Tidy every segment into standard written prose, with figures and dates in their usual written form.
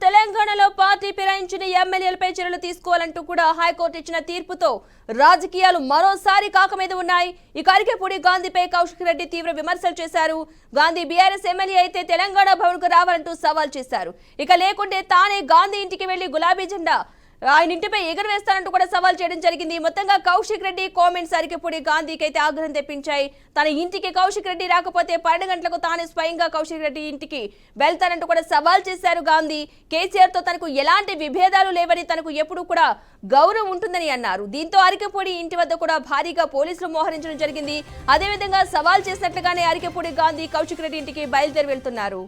తెలంగాణలో పార్టీ ఫిరాయించిన ఎమ్మెల్యేలపై చర్యలు తీసుకోవాలంటూ కూడా హైకోర్టు ఇచ్చిన తీర్పుతో రాజకీయాలు మరోసారి కాకమీద ఉన్నాయి. ఈ అరికెపూడి గాంధీపై కౌశిక్ రెడ్డి తీవ్ర విమర్శలు చేశారు. గాంధీ బీఆర్ఎస్ ఎమ్మెల్యే అయితే తెలంగాణ భవన్ కు రావాలంటూ సవాల్ చేశారు. ఇక లేకుంటే తానే గాంధీ ఇంటికి వెళ్లి గులాబీ జెండా ఆయన ఇంటిపై ఎగరవేస్తానంటూ కూడా సవాల్ చేయడం జరిగింది. మొత్తంగా కౌశిక్ రెడ్డి కామెంట్స్ అరికెపూడి గాంధీకి అయితే ఆగ్రహం తెప్పించాయి. తన ఇంటికి కౌశిక్ రెడ్డి రాకపోతే 12 గంటలకు తానే స్వయంగా కౌశిక్ రెడ్డి ఇంటికి వెళ్తానంటూ కూడా సవాల్ చేశారు గాంధీ. కేసీఆర్ తో తనకు ఎలాంటి విభేదాలు లేవని, తనకు ఎప్పుడు కూడా గౌరవం ఉంటుందని అన్నారు. దీంతో అరికెపూడి ఇంటి వద్ద కూడా భారీగా పోలీసులు మోహరించడం జరిగింది. అదేవిధంగా సవాల్ చేసినట్లుగానే అరికెపూడి గాంధీ కౌశిక్ రెడ్డి ఇంటికి బయలుదేరి వెళ్తున్నారు.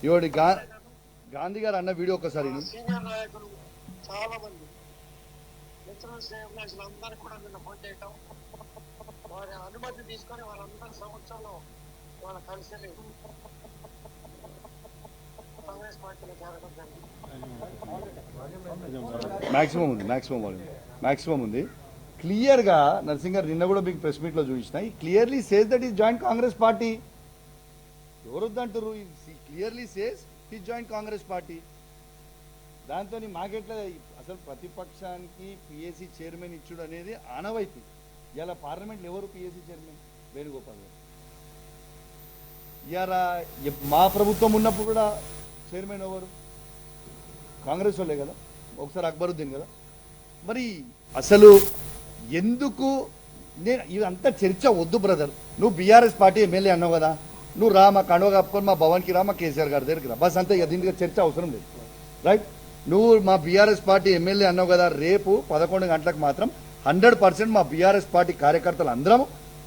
ఇవాడి గాంధీ గారు అన్న వీడియో ఒకసారి సీనియర్ నాయకులు చాలా మంది అందరూ కూడా నిన్న ఫోన్ చేయటం, వారి అనుమతి తీసుకొని వాళ్ళందరి సమక్షంలో వాళ్ళ కలిసి కాంగ్రెస్ పార్టీలో చేరడం జరిగింది. మాక్సిమం ఉంది. క్లియర్ గా నరసింగ్ గారు నిన్న కూడా మీకు ప్రెస్ మీట్ లో చూపించిన, clearly says that is joint Congress party. ఎవరు వద్దంటారు? Clearly says he joint Congress party. దాంతో మాకెట్లా అసలు ప్రతిపక్షానికి పిఎస్సి చైర్మన్ ఇచ్చుడు అనేది ఆనవాయితీ. ఇలా పార్లమెంట్లో ఎవరు పిఎస్సి చైర్మన్? వేణుగోపాల్ గారు. ఇలా మా ప్రభుత్వం ఉన్నప్పుడు కూడా చైర్మన్ ఎవరు? కాంగ్రెస్ వాళ్ళే కదా, ఒకసారి అక్బరుద్దీన్ కదా. మరి అసలు ఎందుకు ఇదంతా చర్చ వద్దు బ్రదర్. నువ్వు బీఆర్ఎస్ పార్టీ ఎమ్మెల్యే అన్నావు కదా, నువ్వు రా, మా కండువ కప్పుకొని మా భవన్కి రా, మా కేసీఆర్ గారి దగ్గరికి రా, బస్ అంతే. దీనికి చర్చ అవసరం లేదు, రైట్? నువ్వు మా బీఆర్ఎస్ పార్టీ ఎమ్మెల్యే అన్నావు కదా, రేపు 11 గంటలకు మాత్రం 100% మా బీఆర్ఎస్ పార్టీ కార్యకర్తలు అందరం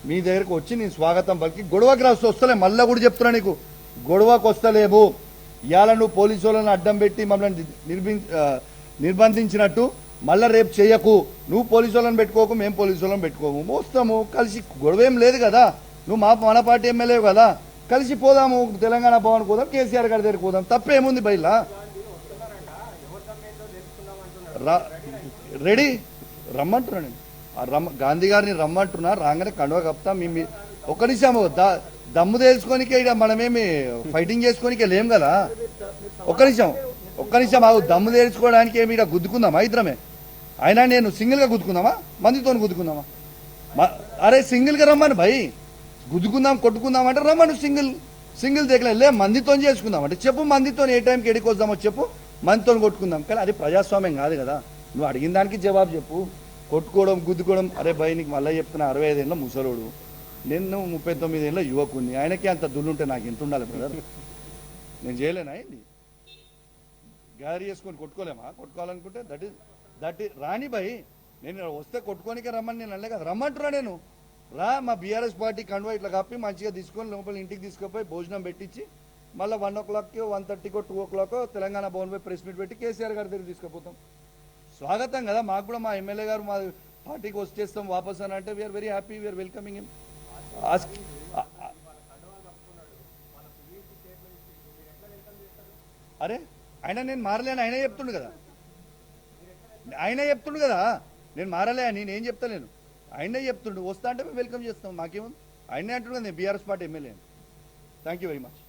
మీ దగ్గరకు వచ్చి నేను స్వాగతం పలికి గొడవకి వస్తలే. మళ్ళీ కూడా చెప్తున్నా నీకు, గొడవకు వస్తలేము. ఇవాళ నువ్వు పోలీసు వాళ్ళని అడ్డం పెట్టి మమ్మల్ని నిర్బంధించినట్టు మళ్ళీ రేపు చేయకు. నువ్వు పోలీసు వాళ్ళని పెట్టుకోకు, మేము పోలీసు వాళ్ళని పెట్టుకోము, వస్తాము కలిసి. గొడవ ఏం లేదు కదా, నువ్వు మన పార్టీ ఎమ్మెల్యే కదా, కలిసి పోదాము, తెలంగాణ భవన్ పోదాం, కేసీఆర్ గారి దగ్గరికి పోదాం, తప్పేముంది బయలా? రెడీ రమ్మంటున్నా నేను. గాంధీ గారిని రమ్మంటున్నా, రాగానే కండువా కప్తా. మీ ఒక్క నిమిషం దమ్ము తెలుసుకోనికే ఇక్కడ మనమేమి ఫైటింగ్ చేసుకోనికే లేం కదా. ఒక్క నిమిషం ఆగు. దమ్ము తెలుసుకోవడానికి ఏమి ఇక్కడ గుద్దుకుందామా ఇద్దరమే? అయినా నేను సింగిల్గా గుద్దుకుందామా, మందితో గుద్దుకుందామా? అరే సింగిల్గా రమ్మని భయ్, గుద్దుకుందాం కొట్టుకుందాం అంటే రమ్మను, సింగిల్ దగ్గర మందితో చేసుకుందాం అంటే చెప్పు, మందితో ఏ టైంకి ఎడికి వద్దామో చెప్పు, మందితో కొట్టుకుందాం. కానీ అది ప్రజాస్వామ్యం కాదు కదా, నువ్వు అడిగిన దానికి జవాబు చెప్పు. కొట్టుకోవడం గుద్దుకోవడం, అరే భయ్ నీకు మళ్ళీ చెప్తున్నా, 65 ఏళ్ళ ముసలోడు, నేను 39 ఏళ్ళ యువకుని, ఆయనకి అంత దుల్లుంటే నాకు ఎంత ఉండాలి బ్రదర్? నేను చేయలేనా ఏంది? గ్యారీ చేసుకొని కొట్టుకోలేమా? కొట్టుకోవాలనుకుంటే దట్ ఈస్ రాని భయ్. నేను వస్తే కొట్టుకోనికే రమ్మని నేను అనలే కదా, రమ్మంటున్నా నేను. రా, మా బీఆర్ఎస్ పార్టీ కండువా ఇట్లా కప్పి మంచిగా తీసుకొని లోపల ఇంటికి తీసుకుపోయి భోజనం పెట్టించి మళ్ళీ 1 o'clock 1:30 2 o'clock తెలంగాణ భవన్ పై ప్రెస్ మీట్ పెట్టి కేసీఆర్ గారి దగ్గర తీసుకుపోతాం. స్వాగతం కదా మాకు కూడా, మా ఎమ్మెల్యే గారు మా పార్టీకి వచ్చేస్తాం వాపస్ అని అంటే we are very happy, we are welcoming him. అరే ఆయన నేను మారలేను, ఆయనే చెప్తుండు కదా, నేను మారలే అని నేనేం చెప్తలేను, ఆయనే చెప్తుండు. వస్తా అంటే మేము వెల్కమ్ చేస్తాం, మాకేమో ఆయనే అంటుండు కదా, నేను BRS party MLA. Thank you very much.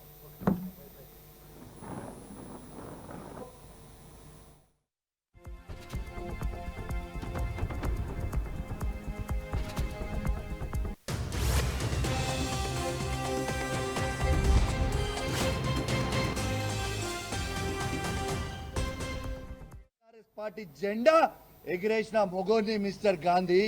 Party జెండా ఎగిరేసిన మొగోని మిస్టర్ గాంధీ.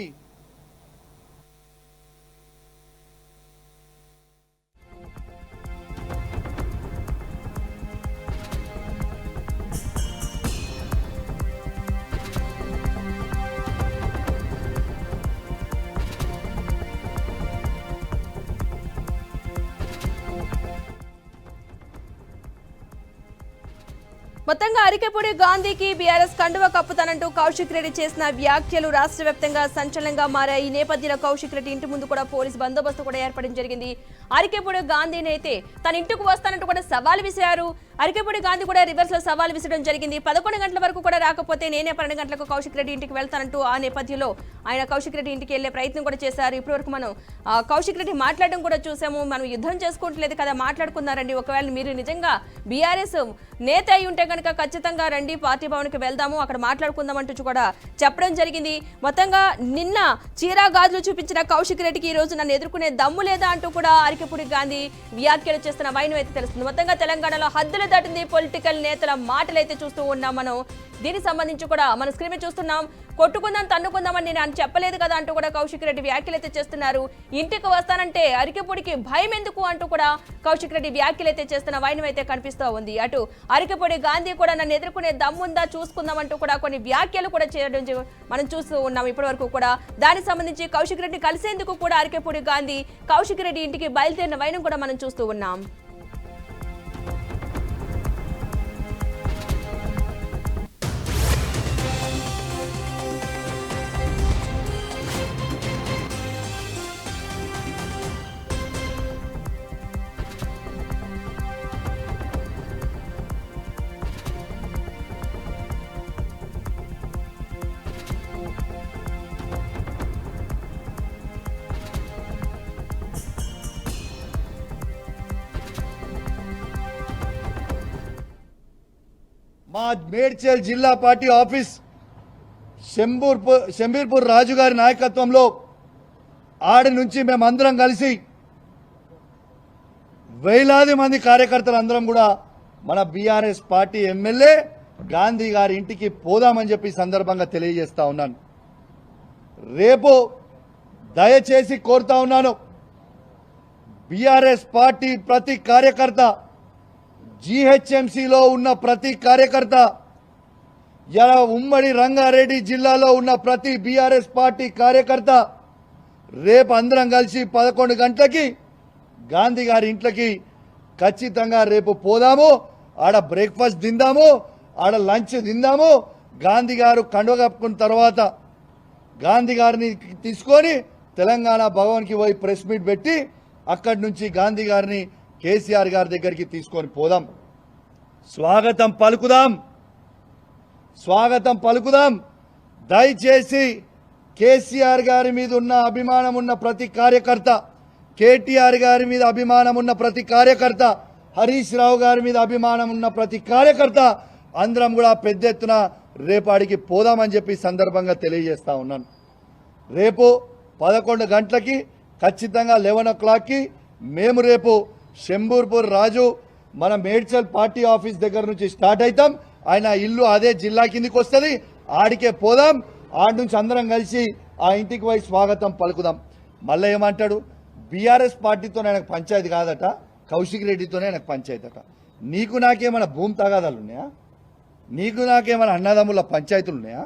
మొత్తంగా అరికెపూడి గాంధీకి బీఆర్ఎస్ కండువ కప్పుతానంటూ కౌశిక్ రెడ్డి చేసిన వ్యాఖ్యలు రాష్ట్ర వ్యాప్తంగా సంచలనంగా మారాయి. ఈ నేపథ్యంలో కౌశిక్ రెడ్డి ఇంటి ముందు కూడా పోలీస్ బందోబస్తు కూడా ఏర్పడడం జరిగింది. అరికెపూడి గాంధీని అయితే తన ఇంటికి వస్తానంటూ కూడా సవాల్ విసిరారు. అరికెపూడి గాంధీ కూడా రివర్స్ లో సవాల్ విసరడం జరిగింది. 11 గంటల వరకు కూడా రాకపోతే నేనే 12 గంటలకు కౌశిక్ రెడ్డి ఇంటికి వెళ్తానంటూ ఆ నేపథ్యంలో ఆయన కౌశిక్ రెడ్డి ఇంటికి వెళ్లే ప్రయత్నం కూడా చేశారు. ఇప్పటివరకు మనం కౌశిక్ రెడ్డి మాట్లాడడం కూడా చూసాము. మనం యుద్ధం చేసుకోవట్లేదు కదా, మాట్లాడుకున్నారండి. ఒకవేళ మీరు నిజంగా బీఆర్ఎస్ నేత అయి ఉంటే కనుక ఖచ్చితంగా రండి, పార్టీ భవన్కి వెళ్దాము, అక్కడ మాట్లాడుకుందాం అంటూ కూడా చెప్పడం జరిగింది. మొత్తంగా నిన్న చీరా గాజులు చూపించిన కౌశిక్ రెడ్డికి ఈ రోజు నన్ను ఎదుర్కొనే దమ్ము లేదా అంటూ కూడా అరికెపూడి గాంధీ వ్యాఖ్యలు చేస్తున్న వైనం అయితే తెలుస్తుంది. మొత్తంగా తెలంగాణలో హద్దులు దాటింది పొలిటికల్ నేతల మాటలైతే చూస్తూ ఉన్నాం మనం. దీనికి సంబంధించి కూడా మన స్క్రీన్ మీద చూస్తున్నాం. కొట్టుకుందాం తన్నుకుందామని నేను చెప్పలేదు కదా అంటూ కూడా కౌశిక్ రెడ్డి వ్యాఖ్యలు అయితే చేస్తున్నారు. ఇంటికి వస్తానంటే అరికెపూడికి భయం ఎందుకు అంటూ కూడా కౌశిక్ రెడ్డి వ్యాఖ్యలు అయితే చేస్తున్న వైనం అయితే కనిపిస్తూ ఉంది. అటు అరికెపూడి గాంధీ కూడా నన్ను ఎదుర్కొనే దమ్ముందా చూసుకుందాం అంటూ కూడా కొన్ని వ్యాఖ్యలు కూడా చేయడం మనం చూస్తూ ఉన్నాం ఇప్పటి వరకు కూడా. దానికి సంబంధించి కౌశిక్ రెడ్డి కలిసేందుకు కూడా అరికెపూడి గాంధీ కౌశిక్ రెడ్డి ఇంటికి బయలుదేరిన వైనం కూడా మనం చూస్తూ ఉన్నాం. మా మేడ్చల్ జిల్లా పార్టీ ఆఫీస్ శంబీర్పూర్ రాజు గారి నాయకత్వంలో ఆడి నుంచి మేమందరం కలిసి వేలాది మంది కార్యకర్తలు అందరం కూడా మన బీఆర్ఎస్ పార్టీ ఎమ్మెల్యే గాంధీ గారి ఇంటికి పోదామని చెప్పి సందర్భంగా తెలియజేస్తా ఉన్నాను. రేపు దయచేసి కోరుతా ఉన్నాను, బీఆర్ఎస్ పార్టీ ప్రతి కార్యకర్త, జీహెచ్ఎంసీలో ఉన్న ప్రతి కార్యకర్త, ఇలా ఉమ్మడి రంగారెడ్డి జిల్లాలో ఉన్న ప్రతి బీఆర్ఎస్ పార్టీ కార్యకర్త రేపు అందరం కలిసి 11 గంటలకి గాంధీ గారి ఇంట్లోకి ఖచ్చితంగా రేపు పోదాము. ఆడ బ్రేక్ఫాస్ట్ తిందాము, ఆడ లంచ్ తిందాము. గాంధీ గారు కండువ కప్పుకున్న తర్వాత గాంధీ గారిని తీసుకొని తెలంగాణ భవన్కి పోయి ప్రెస్ మీట్ పెట్టి అక్కడి నుంచి గాంధీ గారిని కేసీఆర్ గారి దగ్గరికి తీసుకొని పోదాం. స్వాగతం పలుకుదాం. దయచేసి కేసీఆర్ గారి మీద ఉన్న అభిమానం ఉన్న ప్రతి కార్యకర్త, కేటీఆర్ గారి మీద అభిమానం ఉన్న ప్రతి కార్యకర్త, హరీష్ రావు గారి మీద అభిమానం ఉన్న ప్రతి కార్యకర్త అందరం కూడా పెద్ద ఎత్తున రేపు ఆడికి పోదామని చెప్పి సందర్భంగా తెలియజేస్తా ఉన్నాను. రేపు 11 గంటలకి ఖచ్చితంగా 11 o'clockకి మేము రేపు శంబూర్పూర్ రాజు మన మేడ్చల్ పార్టీ ఆఫీస్ దగ్గర నుంచి స్టార్ట్ అవుతాం. ఆయన ఇల్లు అదే జిల్లా కిందికి వస్తుంది, ఆడికే పోదాం. ఆడి నుంచి అందరం కలిసి ఆ ఇంటికి పోయి స్వాగతం పలుకుదాం. మళ్ళీ ఏమంటాడు, బీఆర్ఎస్ పార్టీతో ఆయనకు పంచాయతీ కాదట, కౌశిక్ రెడ్డితోనే ఆయనకు పంచాయతీ అట. నీకు నాకేమైనా భూమి తగాదాలు ఉన్నాయా? నీకు నాకేమైనా అన్నదమ్ముల పంచాయతీలు ఉన్నాయా?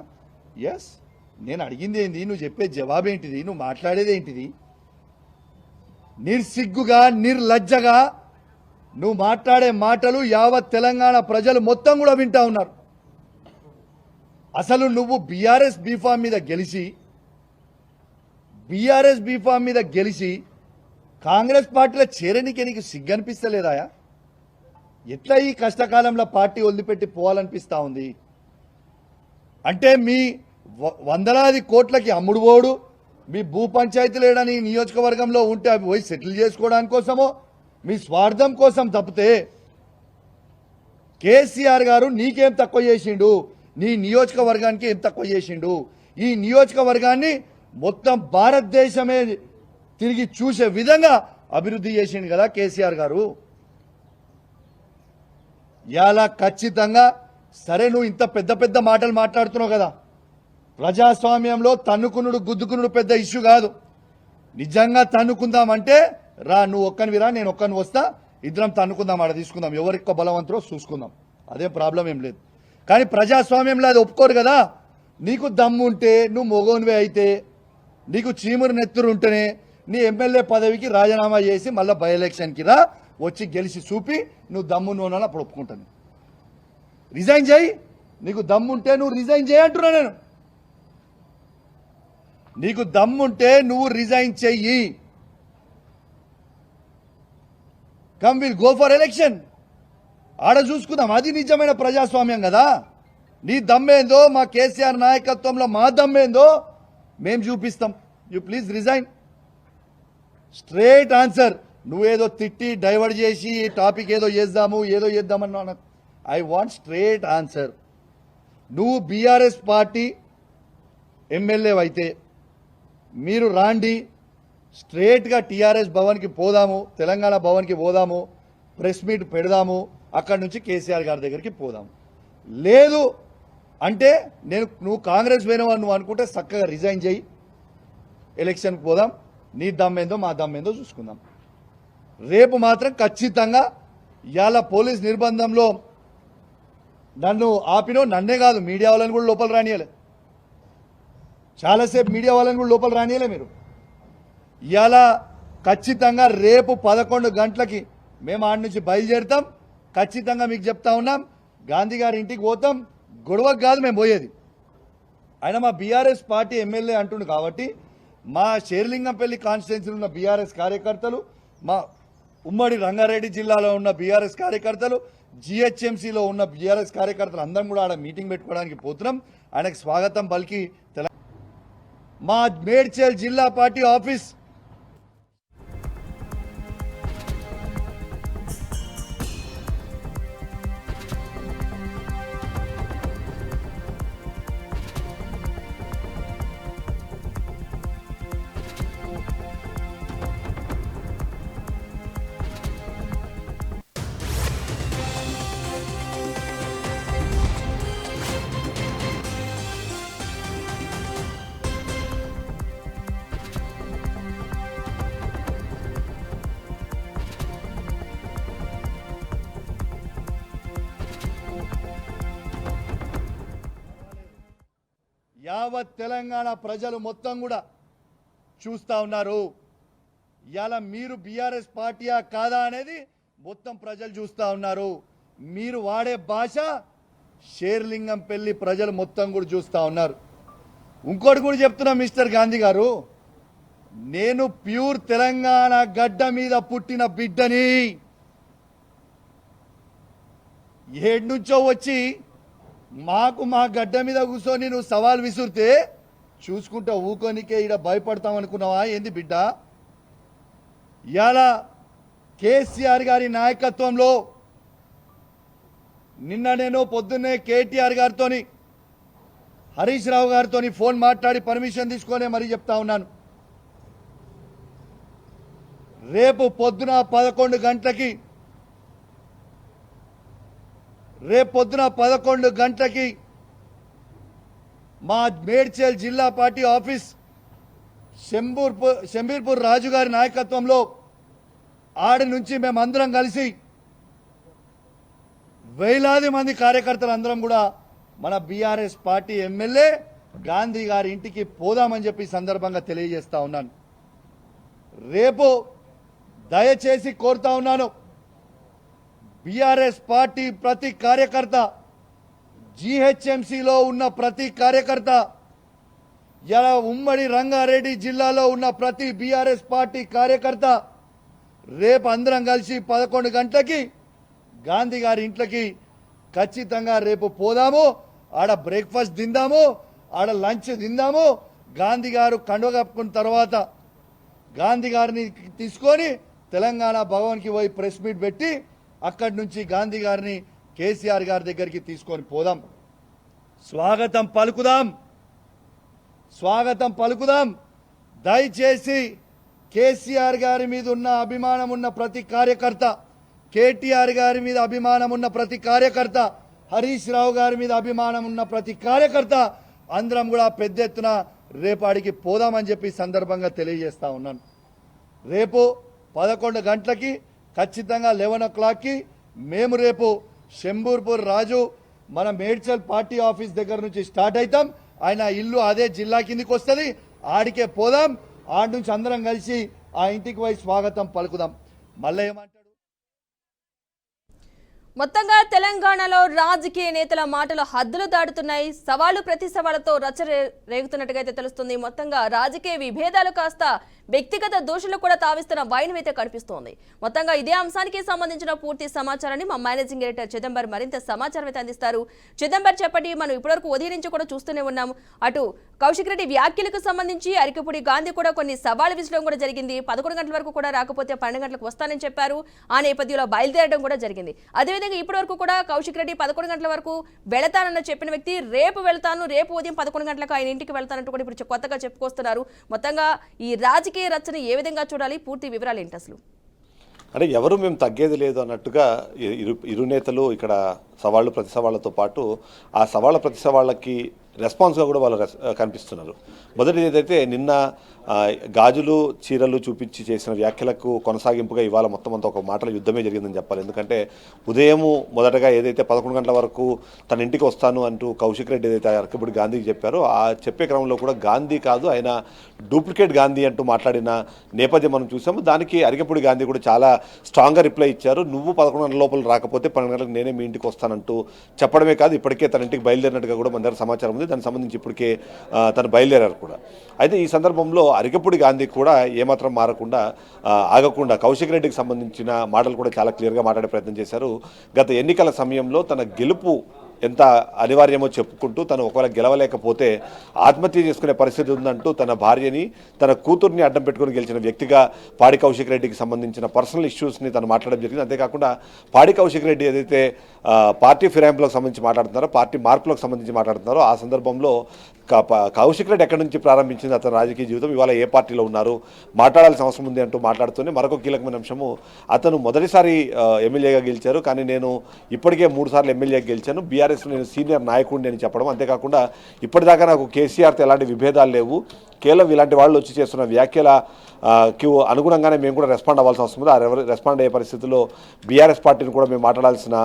ఎస్, నేను అడిగింది ఏంది, నువ్వు చెప్పే జవాబేంటిది, నువ్వు మాట్లాడేది ఏంటిది? నిర్సిగ్గుగా నిర్లజ్జగా నువ్వు మాట్లాడే మాటలు యావత్ తెలంగాణ ప్రజలు మొత్తం కూడా వింటా ఉన్నారు. అసలు నువ్వు బీఆర్ఎస్ బీఫామ్ మీద గెలిచి కాంగ్రెస్ పార్టీలో చేరనికి నీకు సిగ్గనిపిస్తలేదాయా? ఎట్లా ఈ కష్టకాలంలో పార్టీ వదిలిపెట్టి పోవాలనిపిస్తా ఉంది? అంటే మీ వందలాది కోట్లకి అమ్ముడు పోడు, మీ భూ పంచాయతీ లేడని నియోజకవర్గంలో ఉంటే అవి పోయి సెటిల్ చేసుకోవడానికి కోసమో మీ స్వార్థం కోసం తప్పితే కేసీఆర్ గారు నీకేం తక్కువ చేసిండు, నీ నియోజకవర్గానికి ఏం తక్కువ చేసిండు? ఈ నియోజకవర్గాన్ని మొత్తం భారతదేశమే తిరిగి చూసే విధంగా అభివృద్ధి చేసిండు కదా కేసీఆర్ గారు. ఇలా ఖచ్చితంగా సరే, నువ్వు ఇంత పెద్ద పెద్ద మాటలు మాట్లాడుతున్నావు కదా, ప్రజాస్వామ్యంలో తన్నుకునుడు గుద్దుకునుడు పెద్ద ఇష్యూ కాదు. నిజంగా తన్నుకుందామంటే రా, నువ్వు ఒక్కనివిరా, నేను ఒక్కని వస్తా, ఇద్దరం తన్నుకుందాం, ఆడ తీసుకుందాం, ఎవరికో బలవంతరో చూసుకుందాం, అదే ప్రాబ్లం ఏం లేదు. కానీ ప్రజాస్వామ్యంలో అది ఒప్పుకోరు కదా. నీకు దమ్ము ఉంటే, నువ్వు మొగోనివే అయితే, నీకు చీమురు నెత్తురు ఉంటేనే నీ ఎమ్మెల్యే పదవికి రాజీనామా చేసి మళ్ళీ బై ఎలక్షన్కి రా, వచ్చి గెలిచి చూపి నువ్వు దమ్ము నోనాలని అప్పుడు ఒప్పుకుంటాను. రిజైన్ చేయి, నీకు దమ్ముంటే నువ్వు రిజైన్ చేయి అంటున్నా నేను. నీకు దమ్ముంటే నువ్వు రిజైన్ చెయ్యి. Come will go for election, ఆడ చూసుకుందాం. అది నిజమైన ప్రజాస్వామ్యం కదా. నీ దమ్మేందో, మా కేసీఆర్ నాయకత్వంలో మా దమ్మేందో మేము చూపిస్తాం. You please resign. Straight answer. నువ్వేదో తిట్టి డైవర్ట్ చేసి టాపిక్ ఏదో చేద్దామన్నా, ఐ వాంట్ స్ట్రేట్ ఆన్సర్. నువ్వు బీఆర్ఎస్ పార్టీ ఎమ్మెల్యే అయితే మీరు రాండి, స్ట్రేట్గా టీఆర్ఎస్ భవన్కి పోదాము, తెలంగాణ భవన్కి పోదాము, ప్రెస్ మీట్ పెడదాము, అక్కడి నుంచి కేసీఆర్ గారి దగ్గరికి పోదాము. లేదు అంటే నువ్వు కాంగ్రెస్ పోయినవని నువ్వు అనుకుంటే చక్కగా రిజైన్ చేయి, ఎలక్షన్కి పోదాం, నీ దమ్మేందో మా దమ్మేందో చూసుకుందాం. రేపు మాత్రం ఖచ్చితంగా ఇవాళ పోలీస్ నిర్బంధంలో నన్ను ఆపినో, నన్నే కాదు మీడియా వాళ్ళని కూడా లోపల రానియలే, చాలాసేపు మీడియా వాళ్ళని కూడా లోపల రానియలే మీరు. ఇవాళ ఖచ్చితంగా రేపు 11 గంటలకి మేము ఆడి నుంచి బయలుదేరుతాం. ఖచ్చితంగా మీకు చెప్తా ఉన్నాం, గాంధీ గారి ఇంటికి పోతాం. గొడవకు కాదు మేము పోయేది. ఆయన మా బీఆర్ఎస్ పార్టీ ఎమ్మెల్యే అంటుండు కాబట్టి మా శేర్లింగంపల్లి కాన్స్టిట్యున్సీలో ఉన్న బీఆర్ఎస్ కార్యకర్తలు, మా ఉమ్మడి రంగారెడ్డి జిల్లాలో ఉన్న బీఆర్ఎస్ కార్యకర్తలు, జిహెచ్ఎంసీలో ఉన్న బీఆర్ఎస్ కార్యకర్తలు అందరం కూడా ఆడ మీటింగ్ పెట్టుకోవడానికి పోతున్నాం. ఆయనకు స్వాగతం పలికి మా మేడ్చల్ జిల్లా పార్టీ ఆఫీస్ యావత్ తెలంగాణ ప్రజలు మొత్తం కూడా చూస్తూ ఉన్నారు. ఇవాళ మీరు బీఆర్ఎస్ పార్టీయా కాదా అనేది మొత్తం ప్రజలు చూస్తూ ఉన్నారు. మీరు వాడే భాష శేర్లింగంపల్లి ప్రజలు మొత్తం కూడా చూస్తూ ఉన్నారు. ఇంకోటి కూడా చెప్తున్నా మిస్టర్ గాంధీ గారు, నేను ప్యూర్ తెలంగాణ గడ్డ మీద పుట్టిన బిడ్డని. ఏడు నుంచో వచ్చి మాకు మా గడ్డ మీద కూర్చొని నువ్వు సవాల్ విసురితే చూసుకుంటా ఊకోనికే ఈడ భయపడతాం అనుకున్నావా ఏంది బిడ్డ? ఇవాళ కేసీఆర్ గారి నాయకత్వంలో నిన్న నేను పొద్దున్నే కేటీఆర్ గారితో హరీష్ రావు గారితో ఫోన్ మాట్లాడి పర్మిషన్ తీసుకొనే మరీ చెప్తా ఉన్నాను. రేపు పొద్దున 11 గంటలకి మా మేడ్చల్ జిల్లా పార్టీ ఆఫీస్ షంబీర్పూర్ రాజు గారి నాయకత్వంలో ఆడి నుంచి మేమందరం కలిసి వేలాది మంది కార్యకర్తలు అందరం కూడా మన బీఆర్ఎస్ పార్టీ ఎమ్మెల్యే గాంధీ గారి ఇంటికి పోదామని చెప్పి సందర్భంగా తెలియజేస్తా ఉన్నాను. రేపు దయచేసి కోరుతా ఉన్నాను, బీఆర్ఎస్ పార్టీ ప్రతి కార్యకర్త, జీహెచ్ఎంసీలో ఉన్న ప్రతి కార్యకర్త, ఇలా ఉమ్మడి రంగారెడ్డి జిల్లాలో ఉన్న ప్రతి బీఆర్ఎస్ పార్టీ కార్యకర్త రేపు అందరం కలిసి 11 గంటలకి గాంధీ గారి ఇంట్లోకి ఖచ్చితంగా రేపు పోదాము. ఆడ బ్రేక్ఫాస్ట్ తిందాము, ఆడ లంచ్ తిందాము. గాంధీ గారు కండువ కప్పుకున్న తర్వాత గాంధీ గారిని తీసుకొని తెలంగాణ భవన్కి పోయి ప్రెస్ మీట్ పెట్టి అక్కడి నుంచి గాంధీ గారిని కేసీఆర్ గారి దగ్గరికి తీసుకొని పోదాం. స్వాగతం పలుకుదాం. దయచేసి కేసీఆర్ గారి మీద ఉన్న అభిమానం ఉన్న ప్రతి కార్యకర్త, కేటీఆర్ గారి మీద అభిమానం ఉన్న ప్రతి కార్యకర్త, హరీష్ రావు గారి మీద అభిమానం ఉన్న ప్రతి కార్యకర్త అందరం కూడా పెద్ద ఎత్తున రేపాడికి పోదామని చెప్పి సందర్భంగా తెలియజేస్తా ఉన్నాను. రేపు 11 గంటలకి ఖచ్చితంగా 11 o'clockకి మేము రేపు షంబీర్పూర్ రాజు మన మేడ్చల్ పార్టీ ఆఫీస్ దగ్గర నుంచి స్టార్ట్ అవుతాం. ఆయన ఇల్లు అదే జిల్లా కిందికి వస్తుంది, ఆడికే పోదాం. ఆడి నుంచి అందరం కలిసి ఆ ఇంటికి పోయి స్వాగతం పలుకుదాం. మళ్ళీ ఏమంటాడు, మొత్తంగా తెలంగాణలో రాజకీయ నేతల మాటలు హద్దులు దాటుతున్నాయి. సవాలు ప్రతి సవాళ్లతో రచ్చ రేగుతున్నట్టుగా అయితే తెలుస్తుంది. మొత్తంగా రాజకీయ విభేదాలు కాస్త వ్యక్తిగత దోషులు కూడా తావిస్తున్న వైనం అయితే కనిపిస్తోంది. మొత్తంగా ఇదే అంశానికి సంబంధించిన పూర్తి సమాచారాన్ని మా మేనేజింగ్ ఎడిటర్ చిదంబర్ మరింత సమాచారం అయితే అందిస్తారు. చిదంబర్ చెప్పండి, మనం ఇప్పటివరకు ఉదయం నుంచి కూడా చూస్తూనే ఉన్నాము. అటు కౌశిక్ రెడ్డి వ్యాఖ్యలకు సంబంధించి అరికపూడి గాంధీ కూడా కొన్ని సవాలు విసరడం కూడా జరిగింది. 11 గంటల వరకు కూడా రాకపోతే 12 గంటలకు వస్తానని చెప్పారు. ఆ నేపథ్యంలో బయలుదేరడం కూడా జరిగింది. అదేవిధంగా ఇప్పటి వరకు కూడా కౌశిక్ రెడ్డి 11 గంటల వరకు వెళతానన్న చెప్పిన వ్యక్తి రేపు ఉదయం 11 గంటలకు ఆయన ఇంటికి వెళ్తానంటూ కూడా ఇప్పుడు కొత్తగా చెప్పుకొస్తున్నారు. మొత్తంగా ఈ రాజకీయ రచన ఏ విధంగా చూడాలి, పూర్తి వివరాలు ఏంటి అసలు? అంటే ఎవరు మేము తగ్గేది లేదు అన్నట్టుగా ఇరు నేతలు ఇక్కడ సవాళ్ళు ప్రతి సవాళ్లతో పాటు ఆ సవాళ్ళ ప్రతి సవాళ్ళకి రెస్పాన్స్గా కూడా వాళ్ళు కనిపిస్తున్నారు. మొదటిది ఏదైతే నిన్న గాజులు చీరలు చూపించి చేసిన వ్యాఖ్యలకు కొనసాగింపుగా ఇవాళ మొత్తం అంతా ఒక మాటల యుద్ధమే జరిగిందని చెప్పాలి. ఎందుకంటే ఉదయము మొదటగా ఏదైతే 11 గంటల వరకు తన ఇంటికి వస్తాను అంటూ కౌశిక్ రెడ్డి ఏదైతే అరకపూడి గాంధీకి చెప్పారో ఆ చెప్పే క్రమంలో కూడా గాంధీ కాదు ఆయన డూప్లికేట్ గాంధీ అంటూ మాట్లాడిన నేపథ్యం మనం చూసాము. దానికి అరకపూడి గాంధీ కూడా చాలా స్ట్రాంగ్గా రిప్లై ఇచ్చారు. నువ్వు 11 గంటల లోపల రాకపోతే 12 గంటలకు నేనే మీ ఇంటికి వస్తానంటూ చెప్పడమే కాదు, ఇప్పటికే తన ఇంటికి బయలుదేరినట్టుగా కూడా మన దగ్గర సమాచారం ఉంది. దానికి సంబంధించి ఇప్పటికే తను బయలుదేరారు కూడా. అయితే ఈ సందర్భంలో అరికపూడి గాంధీ కూడా ఏమాత్రం మారకుండా ఆగకుండా కౌశిక్ రెడ్డికి సంబంధించిన మాటలు కూడా చాలా క్లియర్గా మాట్లాడే ప్రయత్నం చేశారు. గత ఎన్నికల సమయంలో తన గెలుపు ఎంత అనివార్యమో చెప్పుకుంటూ తను ఒకవేళ గెలవలేకపోతే ఆత్మహత్య చేసుకునే పరిస్థితి ఉందంటూ తన భార్యని తన కూతుర్ని అడ్డం పెట్టుకుని గెలిచిన వ్యక్తిగా పాడి కౌశిక్ రెడ్డికి సంబంధించిన పర్సనల్ ఇష్యూస్ని తను మాట్లాడడం జరిగింది. అంతేకాకుండా పాడి కౌశిక్ రెడ్డి ఏదైతే పార్టీ ఫిరాయింపులకు సంబంధించి మాట్లాడుతున్నారో, పార్టీ మార్పులకు సంబంధించి మాట్లాడుతున్నారో ఆ సందర్భంలో కౌశిక్ రెడ్డి ఎక్కడి నుంచి ప్రారంభించింది అతని రాజకీయ జీవితం, ఇవాళ ఏ పార్టీలో ఉన్నారు, మాట్లాడాల్సిన అవసరం ఉంది అంటూ మాట్లాడుతూనే మరొక కీలకమైన అంశము అతను మొదటిసారి ఎమ్మెల్యేగా గెలిచారు, కానీ నేను ఇప్పటికే 3 సార్లు ఎమ్మెల్యేగా గెలిచాను, బీఆర్ఎస్లో నేను సీనియర్ నాయకుడిని అని చెప్పడం. అంతేకాకుండా ఇప్పటిదాకా నాకు కేసీఆర్తో ఎలాంటి విభేదాలు లేవు, కేవలం ఇలాంటి వాళ్ళు వచ్చి చేస్తున్న వ్యాఖ్యలకు అనుగుణంగానే మేము కూడా రెస్పాండ్ అవ్వాల్సిన అవసరం ఉంది. ఆ రెస్పాండ్ అయ్యే పరిస్థితుల్లో బీఆర్ఎస్ పార్టీని కూడా మేము మాట్లాడాల్సిన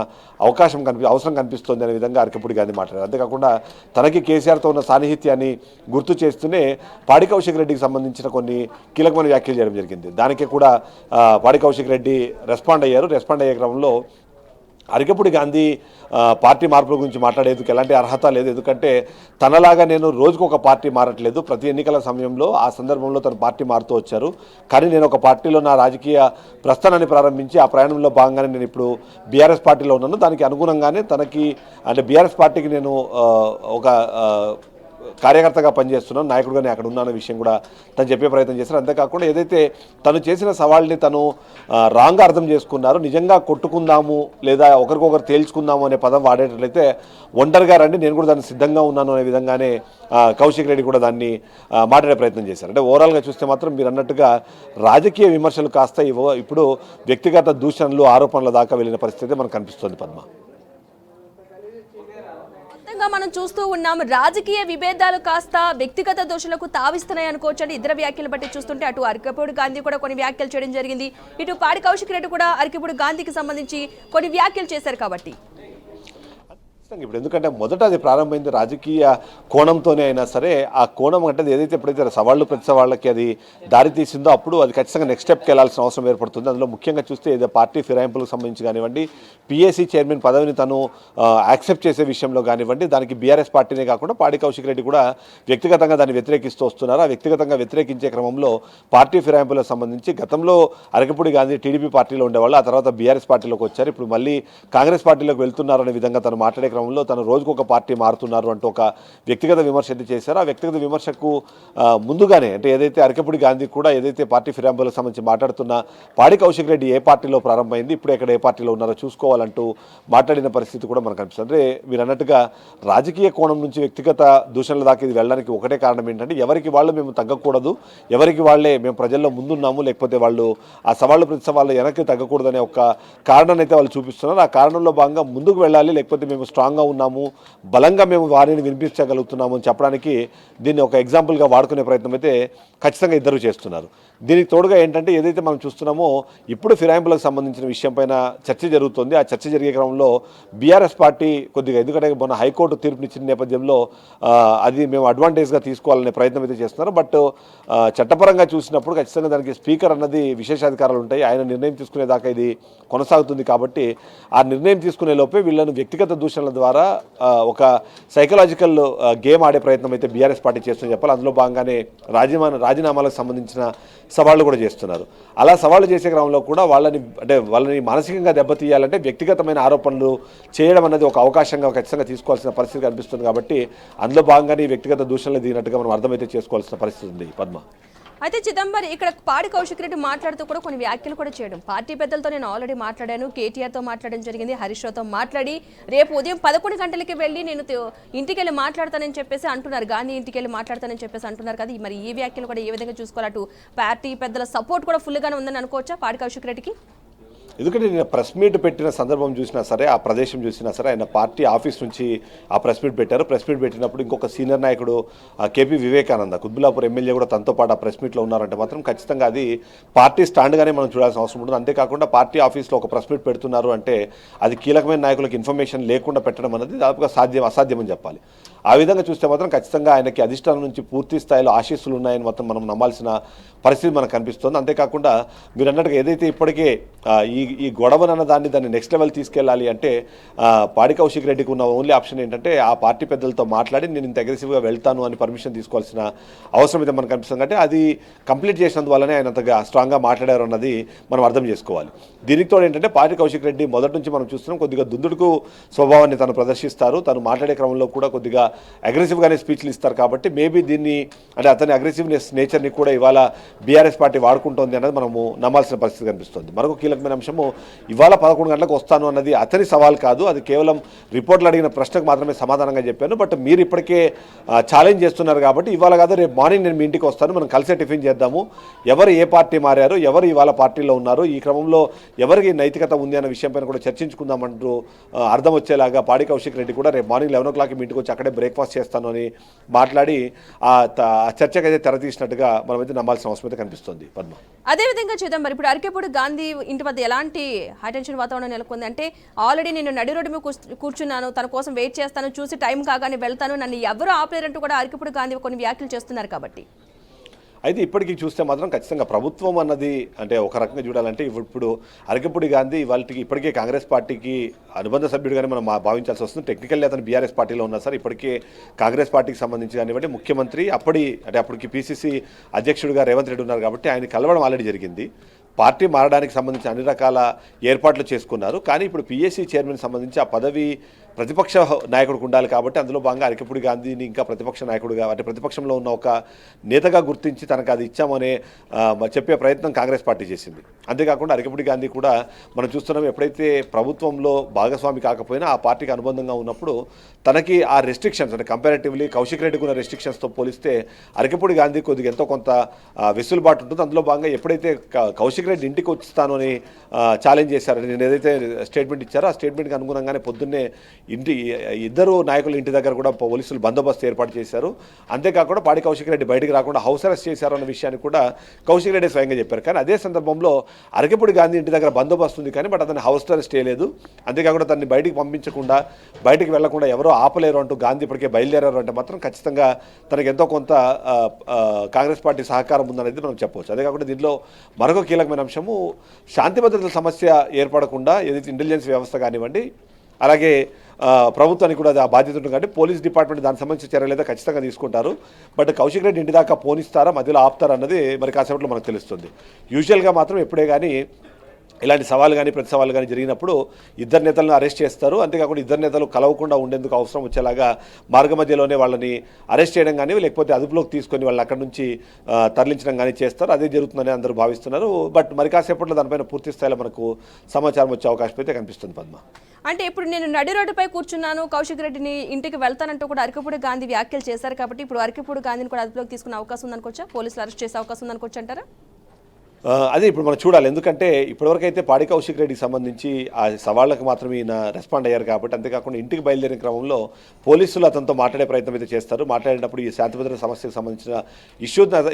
అవసరం కనిపిస్తోంది అనే విధంగా అరకపూడి గాంధీ మాట్లాడారు. అంతేకాకుండా తనకి కేసీఆర్తో ఉన్న సాన్నిహిత్యాన్ని గుర్తు చేస్తూనే పాడి కౌశిక్ రెడ్డికి సంబంధించిన కొన్ని కీలకమైన వ్యాఖ్యలు చేయడం జరిగింది. దానికి కూడా పాడి కౌశిక్ రెడ్డి రెస్పాండ్ అయ్యారు. రెస్పాండ్ అయ్యే క్రమంలో అరికపూడి గాంధీ పార్టీ మార్పుల గురించి మాట్లాడేందుకు ఎలాంటి అర్హత లేదు, ఎందుకంటే తనలాగా నేను రోజుకు ఒక పార్టీ మారట్లేదు, ప్రతి ఎన్నికల సమయంలో ఆ సందర్భంలో తన పార్టీ మారుతూ వచ్చారు, కానీ నేను ఒక పార్టీలో నా రాజకీయ ప్రస్థానాన్ని ప్రారంభించి ఆ ప్రయాణంలో భాగంగానే నేను ఇప్పుడు బీఆర్ఎస్ పార్టీలో ఉన్నాను. దానికి అనుగుణంగానే తనకి అంటే బీఆర్ఎస్ పార్టీకి నేను ఒక కార్యకర్తగా పనిచేస్తున్నాను, నాయకుడుగానే అక్కడ ఉన్నాన విషయం కూడా తను చెప్పే ప్రయత్నం చేశారు. అంతేకాకుండా ఏదైతే తను చేసిన సవాళ్ళని తను రాంగ్గా అర్థం చేసుకున్నారో, నిజంగా కొట్టుకుందాము లేదా ఒకరికొకరు తేల్చుకుందాము అనే పదం వాడేటట్లయితే ఒంటరిగా రండి, నేను కూడా దాన్ని సిద్ధంగా ఉన్నాను అనే విధంగానే కౌశిక్ రెడ్డి కూడా దాన్ని మాట్లాడే ప్రయత్నం చేశారు. అంటే ఓవరాల్గా చూస్తే మాత్రం మీరు అన్నట్టుగా రాజకీయ విమర్శలు కాస్త ఇప్పుడు వ్యక్తిగత దూషణలు, ఆరోపణల దాకా వెళ్ళిన పరిస్థితి మనకు కనిపిస్తుంది పద్మ. మనం చూస్తూ ఉన్నాం, రాజకీయ విభేదాలు కాస్త వ్యక్తిగత దోషులకు తావిస్తున్నాయి అనుకోవచ్చు అండి. ఇద్దరు వ్యాఖ్యలు బట్టి చూస్తుంటే అటు అరకపూడి గాంధీ కూడా కొన్ని వ్యాఖ్యలు చేయడం జరిగింది, ఇటు పాడి కౌశిక్ రెడ్డి కూడా అరకపూడి గాంధీకి సంబంధించి కొన్ని వ్యాఖ్యలు చేశారు. కాబట్టి ఇప్పుడు ఎందుకంటే మొదట అది ప్రారంభమైంది రాజకీయ కోణంతోనే అయినా సరే, ఆ కోణం అంటే ఏదైతే ఎప్పుడైతే సవాళ్ళు ప్రతి సవాళ్ళకి అది దారి తీసిందో అప్పుడు అది ఖచ్చితంగా నెక్స్ట్ స్టెప్కి వెళ్ళాల్సిన అవసరం ఏర్పడుతుంది. అందులో ముఖ్యంగా చూస్తే ఏదో పార్టీ ఫిరాయింపులకు సంబంధించి కానివ్వండి, పిఏసీ చైర్మన్ పదవిని తను యాక్సెప్ట్ చేసే విషయంలో కానివ్వండి, దానికి బీఆర్ఎస్ పార్టీనే కాకుండా పాడి కౌశిక్ రెడ్డి కూడా వ్యక్తిగతంగా దాన్ని వ్యతిరేకిస్తూ వస్తున్నారు. ఆ వ్యక్తిగతంగా వ్యతిరేకించే క్రమంలో పార్టీ ఫిరాయింపులకు సంబంధించి గతంలో అరకపూడి గాంధీ టీడీపీ పార్టీలో ఉండేవాళ్ళు, ఆ తర్వాత బీఆర్ఎస్ పార్టీలోకి వచ్చారు, ఇప్పుడు మళ్ళీ కాంగ్రెస్ పార్టీలోకి వెళ్తున్నారనే విధంగా తను మాట్లాడే క్రమంలో తను రోజుకు ఒక పార్టీ మారుతున్నారు అంటూ ఒక వ్యక్తిగత విమర్శ అయితే చేశారు. ఆ వ్యక్తిగత విమర్శకు ముందుగానే అంటే ఏదైతే అరకపూడి గాంధీ కూడా ఏదైతే పార్టీ ఫిరాయింపులకు సంబంధించి మాట్లాడుతున్న పాడి కౌశిక్ రెడ్డి ఏ పార్టీలో ప్రారంభమైంది, ఇప్పుడు ఎక్కడ ఏ పార్టీలో ఉన్నారో చూసుకోవాలంటూ మాట్లాడిన పరిస్థితి కూడా మనకు కనిపిస్తుంది. అంటే మీరు అన్నట్టుగా రాజకీయ కోణం నుంచి వ్యక్తిగత దూషణల దాకా ఇది వెళ్ళడానికి ఒకటే కారణం ఏంటంటే ఎవరికి వాళ్ళు మేము తగ్గకూడదు, ఎవరికి వాళ్ళే మేము ప్రజల్లో ముందున్నాము, లేకపోతే వాళ్ళు ఆ సవాళ్ళు ప్రతి సవాళ్ళు వెనక్కి తగ్గకూడదనే ఒక కారణాన్ని అయితే వాళ్ళు చూపిస్తున్నారు. ఆ కారణంలో భాగంగా ముందుకు వెళ్ళాలి, లేకపోతే మేము స్ట్రాంగ్గా ఉన్నాము, బలంగా మేము వారిని వినిపించగలుగుతున్నాము అని చెప్పడానికి దీన్ని ఒక ఎగ్జాంపుల్గా వాడుకునే ప్రయత్నం అయితే ఖచ్చితంగా ఇద్దరు చేస్తున్నారు. దీనికి తోడుగా ఏంటంటే ఏదైతే మనం చూస్తున్నామో ఇప్పుడు ఫిరాయింపులకు సంబంధించిన విషయం పైన చర్చ జరుగుతుంది. ఆ చర్చ జరిగే క్రమంలో బీఆర్ఎస్ పార్టీ కొద్దిగా, ఎందుకంటే మొన్న హైకోర్టు తీర్పునిచ్చిన నేపథ్యంలో అది మేము అడ్వాంటేజ్గా తీసుకోవాలనే ప్రయత్నం అయితే చేస్తున్నారు. బట్ చట్టపరంగా చూసినప్పుడు ఖచ్చితంగా దానికి స్పీకర్ అన్నది విశేషాధికారాలు ఉంటాయి, ఆయన నిర్ణయం తీసుకునేదాకా ఇది కొనసాగుతుంది. కాబట్టి ఆ నిర్ణయం తీసుకునే లోపే వీళ్ళను వ్యక్తిగత దూషణల ద్వారా ఒక సైకలాజికల్ గేమ్ ఆడే ప్రయత్నం అయితే బీఆర్ఎస్ పార్టీ చేస్తుందని చెప్పాలి. అందులో భాగంగానే రాజీనామాలకు సంబంధించిన సవాళ్ళు కూడా చేస్తున్నారు. అలా సవాళ్ళు చేసే క్రమంలో కూడా వాళ్ళని మానసికంగా దెబ్బతీయాలంటే వ్యక్తిగతమైన ఆరోపణలు చేయడం అనేది ఒక అవకాశంగా ఖచ్చితంగా తీసుకోవాల్సిన పరిస్థితి కనిపిస్తుంది. కాబట్టి అందులో భాగంగానే వ్యక్తిగత దూషణలు దిగినట్టుగా మనం అర్థమైతే చేసుకోవాల్సిన పరిస్థితి ఉంది పద్మ. అయితే చిదంబరం ఇక్కడ పాడి కౌశిక్ రెడ్డి మాట్లాడుతూ కూడా కొన్ని వ్యాఖ్యలు కూడా చేయడం, పార్టీ పెద్దలతో నేను ఆల్రెడీ మాట్లాడాను, కేటీఆర్తో మాట్లాడడం జరిగింది, హరీష్ రావుతో మాట్లాడి రేపు ఉదయం 11 గంటలకి వెళ్ళి నేను ఇంటికి వెళ్ళి మాట్లాడతానని చెప్పేసి అంటున్నారు, గాంధీ ఇంటికి వెళ్ళి మాట్లాడతానని చెప్పేసి అంటున్నారు కదా. మరి ఈ వ్యాఖ్యలు కూడా ఏ విధంగా చూసుకోవాలి, అటు పార్టీ పెద్దల సపోర్ట్ కూడా ఫుల్గానే ఉందని అనుకోవచ్చా పాడి కౌశిక్ రెడ్డికి? ఎందుకంటే నేను ప్రెస్ మీట్ పెట్టిన సందర్భం చూసినా సరే, ఆ ప్రదేశం చూసినా సరే, ఆయన పార్టీ ఆఫీస్ నుంచి ఆ ప్రెస్ మీట్ పెట్టారు. ప్రెస్ మీట్ పెట్టినప్పుడు ఇంకొక సీనియర్ నాయకుడు కేపీ వివేకానంద, కుత్బుల్లాపూర్ ఎమ్మెల్యే కూడా తనతో పాటు ఆ ప్రెస్ మీట్లో ఉన్నారంటే మాత్రం ఖచ్చితంగా అది పార్టీ స్టాండ్గానే మనం చూడాల్సిన అవసరం ఉంటుంది. అంతేకాకుండా పార్టీ ఆఫీస్లో ఒక ప్రెస్ మీట్ పెడుతున్నారు అంటే అది కీలకమైన నాయకులకు ఇన్ఫర్మేషన్ లేకుండా పెట్టడం అనేది దాదాపుగా అసాధ్యమని చెప్పాలి. ఆ విధంగా చూస్తే మాత్రం ఖచ్చితంగా ఆయనకి అధిష్టానం నుంచి పూర్తి స్థాయిలో ఆశీస్సులు ఉన్నాయని మొత్తం మనం నమ్మాల్సిన పరిస్థితి మనకు కనిపిస్తుంది. అంతేకాకుండా మీరు అన్నట్టుగా ఏదైతే ఇప్పటికే ఈ గొడవనన్న దాన్ని నెక్స్ట్ లెవెల్ తీసుకెళ్ళాలి అంటే పాడి కౌశిక్ రెడ్డికి ఉన్న ఓన్లీ ఆప్షన్ ఏంటంటే ఆ పార్టీ పెద్దలతో మాట్లాడి నేను ఇంత అగ్రెసివ్గా వెళ్తాను అని పర్మిషన్ తీసుకోవాల్సిన అవసరం అయితే మనకు కనిపిస్తుంది. అంటే అది కంప్లీట్ చేసినందువల్లనే ఆయన అంతగా స్ట్రాంగ్గా మాట్లాడారు అన్నది మనం అర్థం చేసుకోవాలి. దీనికి తోడు ఏంటంటే పాడి కౌశిక్ రెడ్డి మొదటి నుంచి మనం చూస్తున్నాం కొద్దిగా దుందుడుకు స్వభావాన్ని తను ప్రదర్శిస్తారు. తను మాట్లాడే క్రమంలో కూడా కొద్దిగా అగ్రెసివ్గానే స్పీచ్లు ఇస్తారు. కాబట్టి మేబీ దీన్ని అంటే అతని అగ్రెసివ్నెస్ నేచర్ని కూడా ఇవాళ బీఆర్ఎస్ పార్టీ వాడుకుంటోంది అన్నది మనము నమ్మాల్సిన పరిస్థితి కనిపిస్తుంది. మరొక కీలకమైన అంశము ఇవాళ 11 గంటలకు వస్తాను అన్నది అతని సవాల్ కాదు, అది కేవలం రిపోర్ట్లు అడిగిన ప్రశ్నకు మాత్రమే సమాధానంగా చెప్పాను. బట్ మీరు ఇప్పటికే ఛాలెంజ్ చేస్తున్నారు కాబట్టి ఇవాళ కాదు రేపు మార్నింగ్ నేను మీ ఇంటికి వస్తాను, మనం కలిసే టిఫిన్ చేద్దాము, ఎవరు ఏ పార్టీ మారారు, ఎవరు ఇవాళ పార్టీలో ఉన్నారు, ఈ క్రమంలో ఎవరికి నైతికత ఉంది అన్న విషయం పైన కూడా చర్చించుకుందామంటూ అర్థం వచ్చేలాగా పాడి కౌశిక్ రెడ్డి కూడా రేపు మార్నింగ్ 11 o'clock మీ ఇంటికి వచ్చి అక్కడే బ్రేక్ఫాస్ట్ చేస్తాను అని మాట్లాడి ఆ చర్చకైతే తెరతీసినట్టుగా మనమైతే నమ్మాల్సిన అవసరం అయితే కనిపిస్తుంది పద్మ. అదేవిధంగా చిదంబరం ఇప్పుడు అరకేపూడి గాంధీ ఇంటి వద్ద ఎలాంటి హైటెన్షన్ వాతావరణం నెలకొంది అంటే ఆల్రెడీ నేను నడి రోడ్డు మీద కూర్చున్నాను, తన కోసం వెయిట్ చేస్తాను, చూసి టైం కాగానే వెళ్తాను, నన్ను ఎవరు ఆపలేరంటూ కూడా అరకేపూడి గాంధీ కొన్ని వ్యాఖ్యలు చేస్తున్నారు. కాబట్టి అయితే ఇప్పటికీ చూస్తే మాత్రం ఖచ్చితంగా ప్రభుత్వం అన్నది అంటే ఒక రకంగా చూడాలంటే ఇప్పుడు అరకపూడి గాంధీ వాళ్ళకి ఇప్పటికే కాంగ్రెస్ పార్టీకి అనుబంధ సభ్యుడిగానే మనం భావించాల్సి వస్తుంది. టెక్నికల్లీ అతను బీఆర్ఎస్ పార్టీలో ఉన్నా సార్ ఇప్పటికే కాంగ్రెస్ పార్టీకి సంబంధించి కానివ్వండి ముఖ్యమంత్రి అప్పటికి పీసీసీ అధ్యక్షుడిగా రేవంత్ రెడ్డి ఉన్నారు కాబట్టి ఆయన కలవడం ఆల్రెడీ జరిగింది. పార్టీ మారడానికి సంబంధించి అన్ని రకాల ఏర్పాట్లు చేసుకున్నారు. కానీ ఇప్పుడు పీఏసీ చైర్మన్ సంబంధించి ఆ పదవి ప్రతిపక్ష నాయకుడికి ఉండాలి కాబట్టి అందులో భాగంగా అరకపూడి గాంధీని ఇంకా ప్రతిపక్ష నాయకుడిగా అంటే ప్రతిపక్షంలో ఉన్న ఒక నేతగా గుర్తించి తనకు అది ఇచ్చామనే చెప్పే ప్రయత్నం కాంగ్రెస్ పార్టీ చేసింది. అంతేకాకుండా అరకపూడి గాంధీ కూడా మనం చూస్తున్నాం, ఎప్పుడైతే ప్రభుత్వంలో భాగస్వామి కాకపోయినా ఆ పార్టీకి అనుబంధంగా ఉన్నప్పుడు తనకి ఆ రెస్ట్రిక్షన్స్ అంటే కంపారిటివ్లీ కౌశిక్ రెడ్డికి ఉన్న రెస్ట్రిక్షన్స్తో పోలిస్తే అరకపూడి గాంధీ కొద్దిగా ఎంతో కొంత వెసులుబాటు ఉంటుంది. అందులో భాగంగా ఎప్పుడైతే కౌశిక్ రెడ్డి ఇంటికి వచ్చుతాను అని ఛాలెంజ్ చేశారని నేను ఏదైతే స్టేట్మెంట్ ఇచ్చారో ఆ స్టేట్మెంట్కి అనుగుణంగానే పొద్దున్నే ఇద్దరు నాయకుల ఇంటి దగ్గర కూడా పోలీసులు బందోబస్తు ఏర్పాటు చేశారు. అంతేకాకుండా పాడి కౌశిక్ రెడ్డి బయటికి రాకుండా హౌస్ అరెస్ట్ చేశారు అన్న విషయాన్ని కూడా కౌశిక్ రెడ్డి స్వయంగా చెప్పారు. కానీ అదే సందర్భంలో అరకపూడి గాంధీ ఇంటి దగ్గర బందోబస్తు ఉంది, కానీ బట్ అతన్ని హౌస్ అరెస్ట్ చేయలేదు. అంతేకాకుండా తనని బయటికి పంపించకుండా బయటికి వెళ్లకుండా ఎవరో ఆపలేరు అంటూ గాంధీ ఇప్పటికే బయలుదేరారు అంటే మాత్రం ఖచ్చితంగా తనకు ఎంతో కొంత కాంగ్రెస్ పార్టీ సహకారం ఉందనేది మనం చెప్పవచ్చు. అదే కాకుండా దీనిలో మరొక కీలకమైన అంశము శాంతి భద్రతల సమస్య ఏర్పడకుండా ఏదైతే ఇంటెలిజెన్స్ వ్యవస్థ కానివ్వండి, అలాగే ప్రభుత్వానికి కూడా అది ఆ బాధ్యత ఉంటుంది కాబట్టి పోలీస్ డిపార్ట్మెంట్ దానికి సంబంధించిన చర్యలు అయితే ఖచ్చితంగా తీసుకుంటారు. బట్ కౌశిక్ రెడ్డి ఇంటి దాకా పోనిస్తారా, మధ్యలో ఆపుతారా అన్నది మరి కాసేపట్లో మనకు తెలుస్తుంది. యూజువల్గా మాత్రం ఎప్పుడే కానీ ఇలాంటి సవాలు కానీ ప్రతి సవాలు కానీ జరిగినప్పుడు ఇద్దరు నేతలను అరెస్ట్ చేస్తారు. అంతేకాకుండా ఇద్దరు నేతలు కలవకుండా ఉండేందుకు అవసరం వచ్చేలాగా మార్గ మధ్యలోనే వాళ్ళని అరెస్ట్ చేయడం కానీ లేకపోతే అదుపులోకి తీసుకొని వాళ్ళని అక్కడి నుంచి తరలించడం కానీ చేస్తారు. అదే జరుగుతుందని అందరూ భావిస్తున్నారు. బట్ మరి కాసేపట్లో దానిపైన పూర్తి స్థాయిలో మనకు సమాచారం వచ్చే అవకాశం అయితే కనిపిస్తుంది. పద్మ, అంటే ఇప్పుడు నేను నడి రోడ్డుపై కూర్చున్నాను, కౌశిక్ రెడ్డిని ఇంటికి వెళ్తానంటూ కూడా అరకపూడి గాంధీ వ్యాఖ్యలు చేశారు కాబట్టి ఇప్పుడు అరకపూడి గాంధీని కూడా అదుపులోకి తీసుకునే అవకాశం ఉందనుకోవచ్చా, పోలీసులు అరెస్ట్ చేసే అవకాశం ఉందనుకోవచ్చు అంటారా? అదే ఇప్పుడు మనం చూడాలి. ఎందుకంటే ఇప్పటివరకైతే పాడి కౌశిక్ రెడ్డికి సంబంధించి ఆ సవాళ్ళకు మాత్రమే ఈయన రెస్పాండ్ అయ్యారు కాబట్టి, అంతేకాకుండా ఇంటికి బయలుదేరిన క్రమంలో పోలీసులు అతనితో మాట్లాడే ప్రయత్నం అయితే చేస్తారు. మాట్లాడేటప్పుడు ఈ శాంతి భద్రత సమస్యకు సంబంధించిన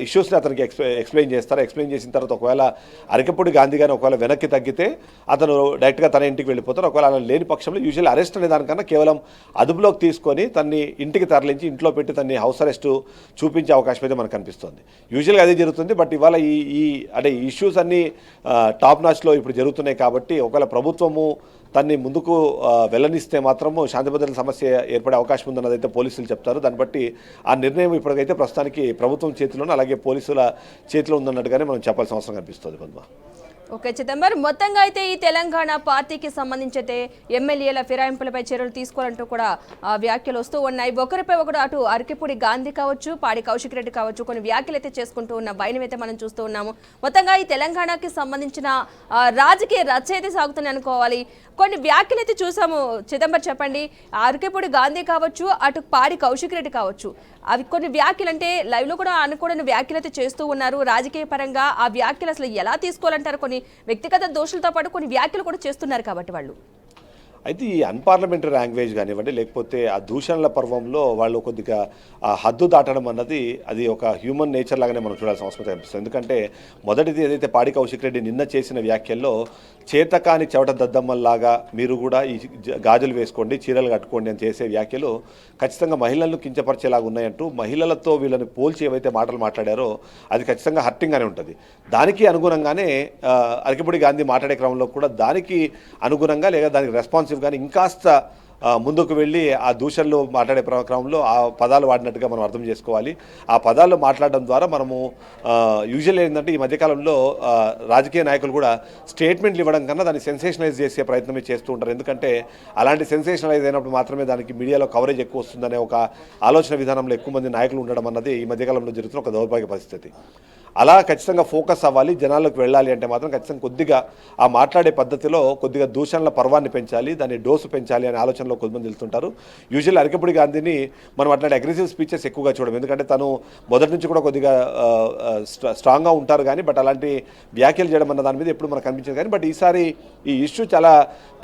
ఇష్యూస్ని అతనికి ఎక్స్ప్లెయిన్ చేస్తారు. ఎక్స్ప్లెయిన్ చేసిన తర్వాత ఒకవేళ అరకపూడి గాంధీ గారిని ఒకవేళ వెనక్కి తగ్గితే అతను డైరెక్ట్గా తన ఇంటికి వెళ్ళిపోతారు. ఒకవేళ అలా లేని పక్షంలో యూజువల్ అరెస్ట్ అనే దానికన్నా కేవలం అదుపులోకి తీసుకొని తన్ని ఇంటికి తరలించి ఇంట్లో పెట్టి తన్ని హౌస్ అరెస్ట్ చూపించే అవకాశం అయితే మనకు కనిపిస్తుంది. యూజువల్గా అదే జరుగుతుంది. బట్ ఇవాళ ఈ ఇష్యూస్ అన్నీ టాప్ నాచ్లో ఇప్పుడు జరుగుతున్నాయి కాబట్టి ఒకవేళ ప్రభుత్వము తన్ని ముందుకు వెళ్ళనిస్తే మాత్రము శాంతి భద్రతల సమస్య ఏర్పడే అవకాశం ఉందన్నదైతే పోలీసులు చెప్తారు. దాన్ని బట్టి ఆ నిర్ణయం ఇప్పటికైతే ప్రస్తుతానికి ప్రభుత్వం చేతిలోనే అలాగే పోలీసుల చేతిలో ఉందన్నట్టుగానే మనం చెప్పాల్సిన అవసరం కనిపిస్తుంది. పద్మ, ఓకే చిదంబర్, మొత్తంగా అయితే ఈ తెలంగాణ పార్టీకి సంబంధించి అయితే ఎమ్మెల్యేల ఫిరాయింపులపై చర్యలు తీసుకోవాలంటూ కూడా వ్యాఖ్యలు వస్తూ ఉన్నాయి. ఒకరిపై ఒకరు అటు అరకపూడి గాంధీ కావచ్చు, పాడి కౌశిక్ రెడ్డి కావచ్చు కొన్ని వ్యాఖ్యలు అయితే చేసుకుంటూ ఉన్న వైనం అయితే మనం చూస్తూ ఉన్నాము. మొత్తంగా ఈ తెలంగాణకి సంబంధించిన రాజకీయ రచ్చ అయితే సాగుతుంది అనుకోవాలి. కొన్ని వ్యాఖ్యలు అయితే చూసాము. చిదంబర్ చెప్పండి, అరకపూడి గాంధీ కావచ్చు, అటు పాడి కౌశిక్ రెడ్డి కావచ్చు, అవి కొన్ని వ్యాఖ్యలు అంటే లైవ్లో కూడా అనుకోని వ్యాఖ్యలు అయితే చేస్తూ ఉన్నారు. రాజకీయ పరంగా ఆ వ్యాఖ్యలు అసలు ఎలా తీసుకోవాలంటారు? కొన్ని వ్యక్తిగత దోషులతో పాటు కొన్ని వ్యాఖ్యలు కూడా చేస్తున్నారు కాబట్టి వాళ్ళు అయితే ఈ అన్పార్లమెంటరీ లాంగ్వేజ్ కానివ్వండి లేకపోతే ఆ దూషణల పర్వంలో వాళ్ళు కొద్దిగా ఆ హద్దు దాటడం అన్నది అది ఒక హ్యూమన్ నేచర్ లాగానే మనం చూడాల్సిన అవసరం కనిపిస్తుంది. ఎందుకంటే మొదటిది ఏదైతే పాడి కౌశిక్ రెడ్డి నిన్న చేసిన వ్యాఖ్యల్లో చేతకాని చెవట దద్దమ్మల్లాగా మీరు కూడా ఈ గాజులు వేసుకోండి, చీరలు కట్టుకోండి అని చేసే వ్యాఖ్యలు ఖచ్చితంగా మహిళలను కించపరిచేలాగా ఉన్నాయంటూ మహిళలతో వీళ్ళని పోల్చి ఏవైతే మాటలు మాట్లాడారో అది ఖచ్చితంగా హర్టింగ్గానే ఉంటుంది. దానికి అనుగుణంగానే అరకపూడి గాంధీ మాట్లాడే క్రమంలో కూడా దానికి అనుగుణంగా లేదా దానికి రెస్పాన్సివ్ కానీ ఇంకాస్త ముందుకు వెళ్ళి ఆ దూషణలు మాట్లాడే క్రమంలో ఆ పదాలు వాడినట్టుగా మనం అర్థం చేసుకోవాలి. ఆ పదాలు మాట్లాడడం ద్వారా మనము యూజువల్ ఏంటంటే ఈ మధ్యకాలంలో రాజకీయ నాయకులు కూడా స్టేట్మెంట్లు ఇవ్వడం కన్నా దాన్ని సెన్సేషనలైజ్ చేసే ప్రయత్నమే చేస్తూ ఉంటారు. ఎందుకంటే అలాంటి సెన్సేషనలైజ్ అయినప్పుడు మాత్రమే దానికి మీడియాలో కవరేజ్ ఎక్కువ వస్తుందనే ఒక ఆలోచన విధానంలో ఎక్కువ మంది నాయకులు ఉండడం అన్నది ఈ మధ్యకాలంలో జరుగుతున్న ఒక దౌర్భాగ్య పరిస్థితి. అలా ఖచ్చితంగా ఫోకస్ అవ్వాలి, జనాల్లోకి వెళ్ళాలి అంటే మాత్రం ఖచ్చితంగా కొద్దిగా ఆ మాట్లాడే పద్ధతిలో కొద్దిగా దూషణల పర్వాన్ని పెంచాలి, దాన్ని డోసు పెంచాలి అనే ఆలోచనలో కొంతమంది వెళ్తుంటారు. యూజువల్ అరకపూడి గాంధీని మనం అట్లాంటి అగ్రెసివ్ స్పీచెస్ ఎక్కువగా చూడడం, ఎందుకంటే తను మొదటి నుంచి కూడా కొద్దిగా స్ట్రాంగ్గా ఉంటారు కానీ బట్ అలాంటి వ్యాఖ్యలు చేయడం అన్న దాని మీద ఎప్పుడు మనకు కనిపించింది. కానీ బట్ ఈసారి ఈ ఇష్యూ చాలా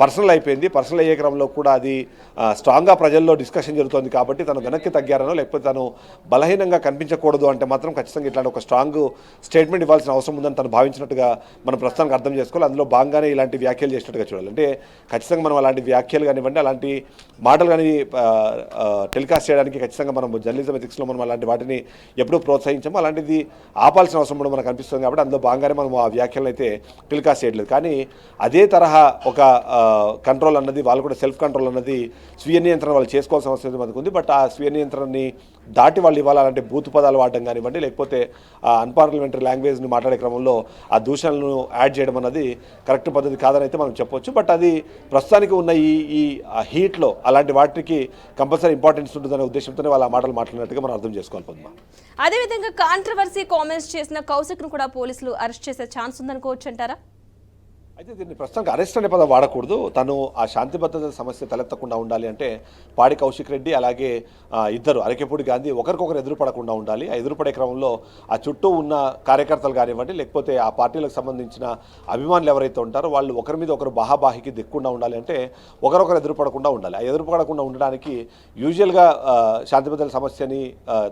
పర్సనల్ అయిపోయింది. పర్సనల్ అయ్యే క్రమంలో కూడా అది స్ట్రాంగ్గా ప్రజల్లో డిస్కషన్ జరుగుతుంది కాబట్టి తను వెనక్కి తగ్గారనో లేకపోతే తను బలహీనంగా కనిపించకూడదు అంటే మాత్రం ఖచ్చితంగా ఇట్లాంటి ఒక స్ట్రాంగ్ స్టేట్మెంట్ ఇవ్వాల్సిన అవసరం ఉందని తను భావించినట్టుగా మనం ప్రస్తుతానికి అర్థం చేసుకోవాలి. అందులో భాగంగానే ఇలాంటి వ్యాఖ్యలు చేసినట్టుగా చూడాలి. అంటే ఖచ్చితంగా మనం అలాంటి వ్యాఖ్యలు కానివ్వండి అలాంటి మాటలు కానీ టెలికాస్ట్ చేయడానికి ఖచ్చితంగా మనం జర్నలిజం ఎథిక్స్లో మనం అలాంటి వాటిని ఎప్పుడూ ప్రోత్సహించాము. అలాంటిది ఆపాల్సిన అవసరం కూడా మనకు అనిపిస్తుంది కాబట్టి అందులో భాగంగానే మనం ఆ వ్యాఖ్యలను అయితే టెలికాస్ట్ చేయట్లేదు. కానీ అదే తరహా ఒక కంట్రోల్ అన్నది వాళ్ళు కూడా సెల్ఫ్ కంట్రోల్ అన్నది స్వీయ నియంత్రణ వాళ్ళు చేసుకోవాల్సిన అవసరం మనకు ఉంది. బట్ ఆ స్వీయ నియంత్రణని దాటి వాళ్ళు ఇవాళ అలాంటి బూతు పదాలు వాడడం కానివ్వండి లేకపోతే అన్పార్లమెంటరీ లాంగ్వేజ్ని మాట్లాడే క్రమంలో ఆ దూషణలను యాడ్ చేయడం అన్నది కరెక్ట్ పద్ధతి కాదని అయితే మనం చెప్పొచ్చు. బట్ అది ప్రస్తుతానికి ఉన్న ఈ హీట్లో అలాంటి వాటికి కంపల్సరీ ఇంపార్టెన్స్ ఉంటుందనే ఉద్దేశంతోనే వాళ్ళ మాటలు మాట్లాడినట్టుగా మనం అర్థం చేసుకోవాలి పద్మ. అదేవిధంగా కాంట్రవర్సీ కామెంట్స్ చేసిన కౌశిక్ను కూడా పోలీసులు అరెస్ట్ చేసే ఛాన్స్ ఉందనుకోవచ్చు అంటారా? అయితే దీన్ని ప్రస్తుతానికి అరెస్ట్ అనే పదం వాడకూడదు. తను ఆ శాంతి భద్రత సమస్య తలెత్తకుండా ఉండాలి అంటే పాడి కౌశిక్ రెడ్డి అలాగే ఇద్దరు అరకెపూడి గాంధీ ఒకరికొకరు ఎదురుపడకుండా ఉండాలి. ఆ ఎదురుపడే క్రమంలో ఆ చుట్టూ ఉన్న కార్యకర్తలు కానివ్వండి, లేకపోతే ఆ పార్టీలకు సంబంధించిన అభిమానులు ఎవరైతే ఉంటారో వాళ్ళు ఒకరి మీద ఒకరు బాహాబాహికి దిక్కుండా ఉండాలి అంటే ఒకరొకరు ఎదురుపడకుండా ఉండాలి. ఆ ఎదురుపడకుండా ఉండడానికి యూజువల్గా శాంతి భద్రతల సమస్యని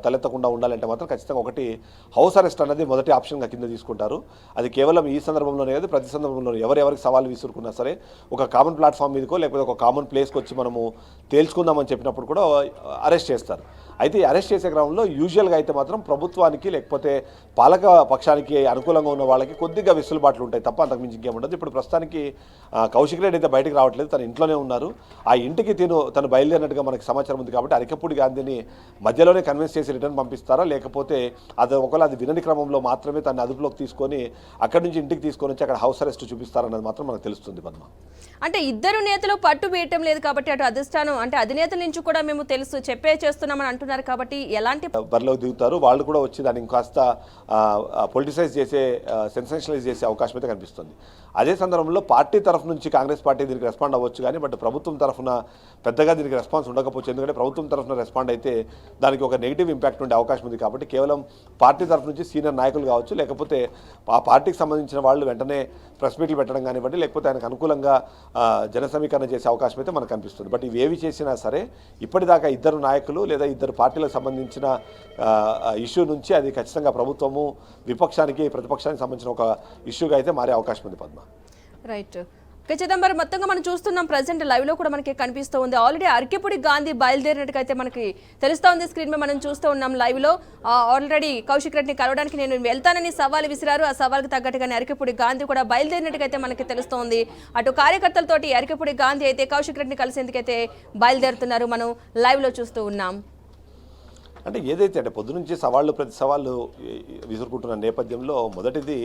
తలెత్తకుండా ఉండాలంటే మాత్రం ఖచ్చితంగా ఒకటి హౌస్ అరెస్ట్ అన్నది మొదటి ఆప్షన్గా కింద తీసుకుంటారు. అది కేవలం ఈ సందర్భంలోనే కాదు, ప్రతి సందర్భంలో ఎవరికి సవాల్ విసురుకున్నా సరే ఒక కామన్ ప్లాట్ఫామ్ మీదకో లేకపోతే ఒక కామన్ ప్లేస్కి వచ్చి మనము తేల్చుకుందామని చెప్పినప్పుడు కూడా అరెస్ట్ చేస్తారు. అయితే ఈ అరెస్ట్ చేసే క్రమంలో యూజువల్గా అయితే మాత్రం ప్రభుత్వానికి లేకపోతే పాలక పక్షానికి అనుకూలంగా ఉన్న వాళ్ళకి కొద్దిగా వెసులుబాట్లు ఉంటాయి తప్ప అంతకుమించి ఇంకేముండదు. ఇప్పుడు ప్రస్తుతానికి కౌశిక్ రెడ్డి అయితే బయటకు రావట్లేదు, తన ఇంట్లోనే ఉన్నారు. ఆ ఇంటికి తను బయలుదేరినట్టుగా మనకి సమాచారం ఉంది. కాబట్టి అరకెపూడి గాంధీని మధ్యలోనే కన్విన్స్ చేసి రిటర్న్ పంపిస్తారా, లేకపోతే ఒకవేళ అది వినని క్రమంలో మాత్రమే తన అదుపులోకి తీసుకొని అక్కడి నుంచి ఇంటికి తీసుకొని వచ్చి అక్కడ హౌస్ అరెస్ట్ చూపిస్తారన్నది మాత్రం మనకు తెలుస్తుంది పద్మ. అంటే ఇద్దరు నేతలు పట్టు వేయటం లేదు కాబట్టి అటు అధిష్టానం అంటే అధినేతల నుంచి కూడా మేము తెలుసు చెప్పే చేస్తున్నామని అంటున్నారు కాబట్టి ఎలాంటి బరిలోకి దిగుతారు వాళ్ళు కూడా వచ్చి దాన్ని ఇంకాస్త పొలిటిసైజ్ చేసే సెన్సేషనలైజ్ చేసే అవకాశం అయితే కనిపిస్తుంది. అదే సందర్భంలో పార్టీ తరఫు నుంచి కాంగ్రెస్ పార్టీ దీనికి రెస్పాండ్ అవ్వచ్చు కానీ బట్ ప్రభుత్వం తరఫున పెద్దగా దీనికి రెస్పాన్స్ ఉండకపోవచ్చు. ఎందుకంటే ప్రభుత్వం తరఫున రెస్పాండ్ అయితే దానికి ఒక నెగిటివ్ ఇంపాక్ట్ ఉండే అవకాశం ఉంది. కాబట్టి కేవలం పార్టీ తరఫు నుంచి సీనియర్ నాయకులు కావచ్చు, లేకపోతే ఆ పార్టీకి సంబంధించిన వాళ్ళు వెంటనే ప్రెస్ మీట్లు పెట్టడం కానివ్వండి, లేకపోతే ఆయనకు అనుకూలంగా జన సమీకరణ చేసే అవకాశం అయితే మనకు కనిపిస్తుంది. బట్ ఇవేవి చేసినా సరే ఇప్పటిదాకా ఇద్దరు నాయకులు లేదా ఇద్దరు పార్టీలకు సంబంధించిన ఇష్యూ నుంచి అది ఖచ్చితంగా ప్రభుత్వము విపక్షానికి ప్రతిపక్షానికి సంబంధించిన ఒక ఇష్యూగా అయితే మారే అవకాశం ఉంది పద్మ. రైట్. చిదంబరం మొత్తంగా మనం చూస్తున్నాం ప్రజెంట్ లైవ్ లో కూడా మనకి కనిపిస్తూ ఉంది. ఆల్రెడీ అరకెపూడి గాంధీ బయలుదేరినట్టుగా మనకి తెలుస్తూ ఉంది. స్క్రీన్ మీద మనం చూస్తూ ఉన్నాం లైవ్ లో. ఆల్రెడీ కౌశిక్ రెడ్డిని కలవడానికి నేను వెళ్తానని సవాల్ విసిరారు. ఆ సవాల్కి తగ్గట్టుగానే అరకెపూడి గాంధీ కూడా బయలుదేరినట్టుగా మనకి తెలుస్తోంది. అటు కార్యకర్తలతోటి అరకెపూడి గాంధీ అయితే కౌశిక్ రెడ్డిని కలిసేందుకైతే బయలుదేరుతున్నారు. మనం లైవ్ లో చూస్తూ ఉన్నాం. అంటే ఏదైతే అంటే పొద్దు నుంచి సవాళ్ళు ప్రతి సవాళ్ళు విసురుకుంటున్న నేపథ్యంలో మొదటిది